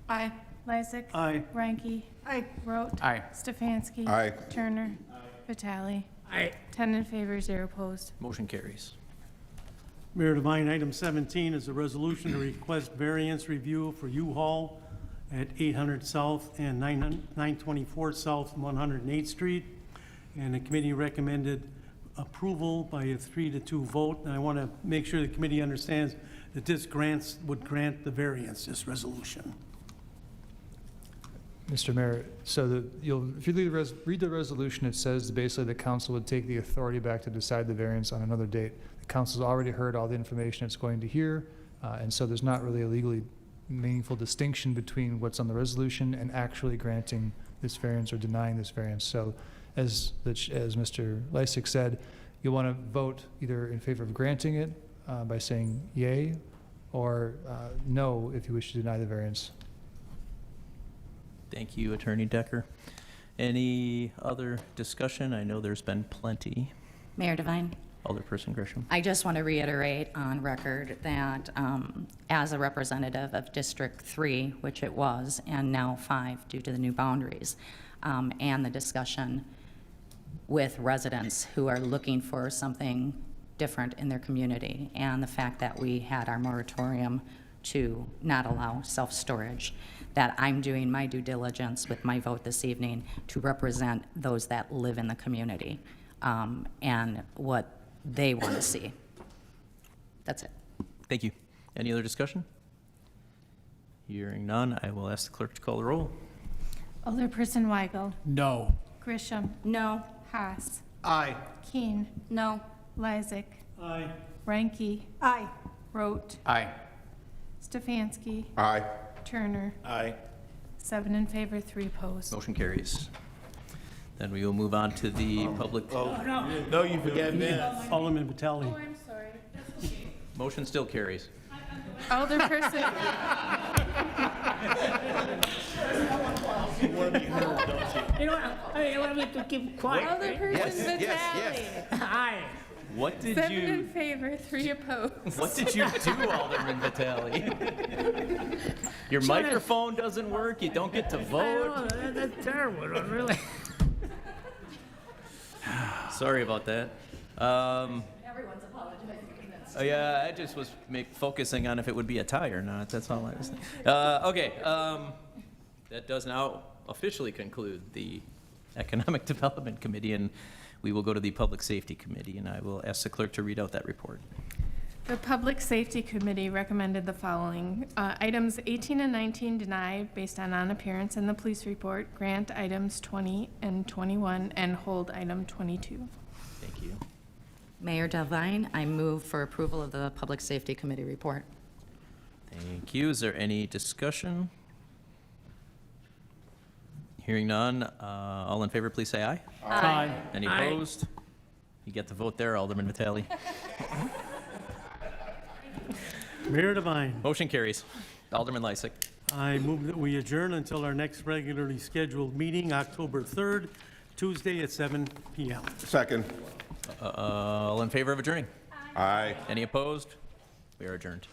Aye. Lysick. Aye. Ranky. Aye. Rote. Aye. Stefanski. Aye. Turner. Vitale. Aye. 10 in favor, 0 opposed. Motion carries. Mayor Devine, item 17 is a resolution to request variance review for U-Haul at 800 South and 924 South 108th Street. And the committee recommended approval by a 3-2 vote. And I want to make sure the committee understands that this would grant the variance, this resolution. Mr. Mayor, so if you read the resolution, it says basically the council would take the authority back to decide the variance on another date. The council's already heard all the information it's going to hear, and so there's not really a legally meaningful distinction between what's on the resolution and actually granting this variance or denying this variance. So as Mr. Lysick said, you'll want to vote either in favor of granting it by saying yay, or no if you wish to deny the variance. Thank you, Attorney Decker. Any other discussion? I know there's been plenty. Mayor Devine? Alderperson Grisham. I just want to reiterate on record that as a representative of District 3, which it was, and now 5 due to the new boundaries, and the discussion with residents who are looking for something different in their community, and the fact that we had our moratorium to not allow self-storage, that I'm doing my due diligence with my vote this evening to represent those that live in the community and what they want to see. That's it. Thank you. Any other discussion? Hearing none, I will ask the clerk to call the roll. Alderperson Weigel. No. Grisham. No. Haas. Aye. Keen. No. Lysick. Aye. Ranky. Aye. Rote. Aye. Stefanski. Aye. Turner. Aye. 7 in favor, 3 opposed. Motion carries. Then we will move on to the public. No, you forgot minutes. Alderman Vitale. Oh, I'm sorry. That's okay. Motion still carries. Alderperson. You want to be heard, don't you? You want me to keep quiet, right? Alderperson Vitale. Aye. What did 7 in you? favor, 3 opposed. What did you do, Alderman Vitale? Your microphone doesn't work. You don't get to I vote. know, that's terrible, really. Sorry about that. Everyone's apologizing. Yeah, I just was focusing on if it would be a tie or not. That's all I was thinking. Okay, that does now officially conclude the Economic Development Committee, and we will go to the Public Safety Committee, and I will ask the clerk to read out that report. The Public Safety Committee recommended the following. Items 18 and 19 deny based on non-appearance in the police report, grant items 20 and 21, and hold item 22. Thank you. Mayor Devine, I move for approval of the Public Safety Committee report. Thank you. Is there any discussion? Hearing none, all in favor, please say aye. Aye. Any Aye. opposed? You get the vote there, Alderman Vitale. Mayor Devine, Motion carries. Alderman Lysick. I move that we adjourn until our next regularly scheduled meeting, October 3rd, Tuesday at 7 p.m. Second. All in favor of adjourning? Aye. Any opposed? We are adjourned.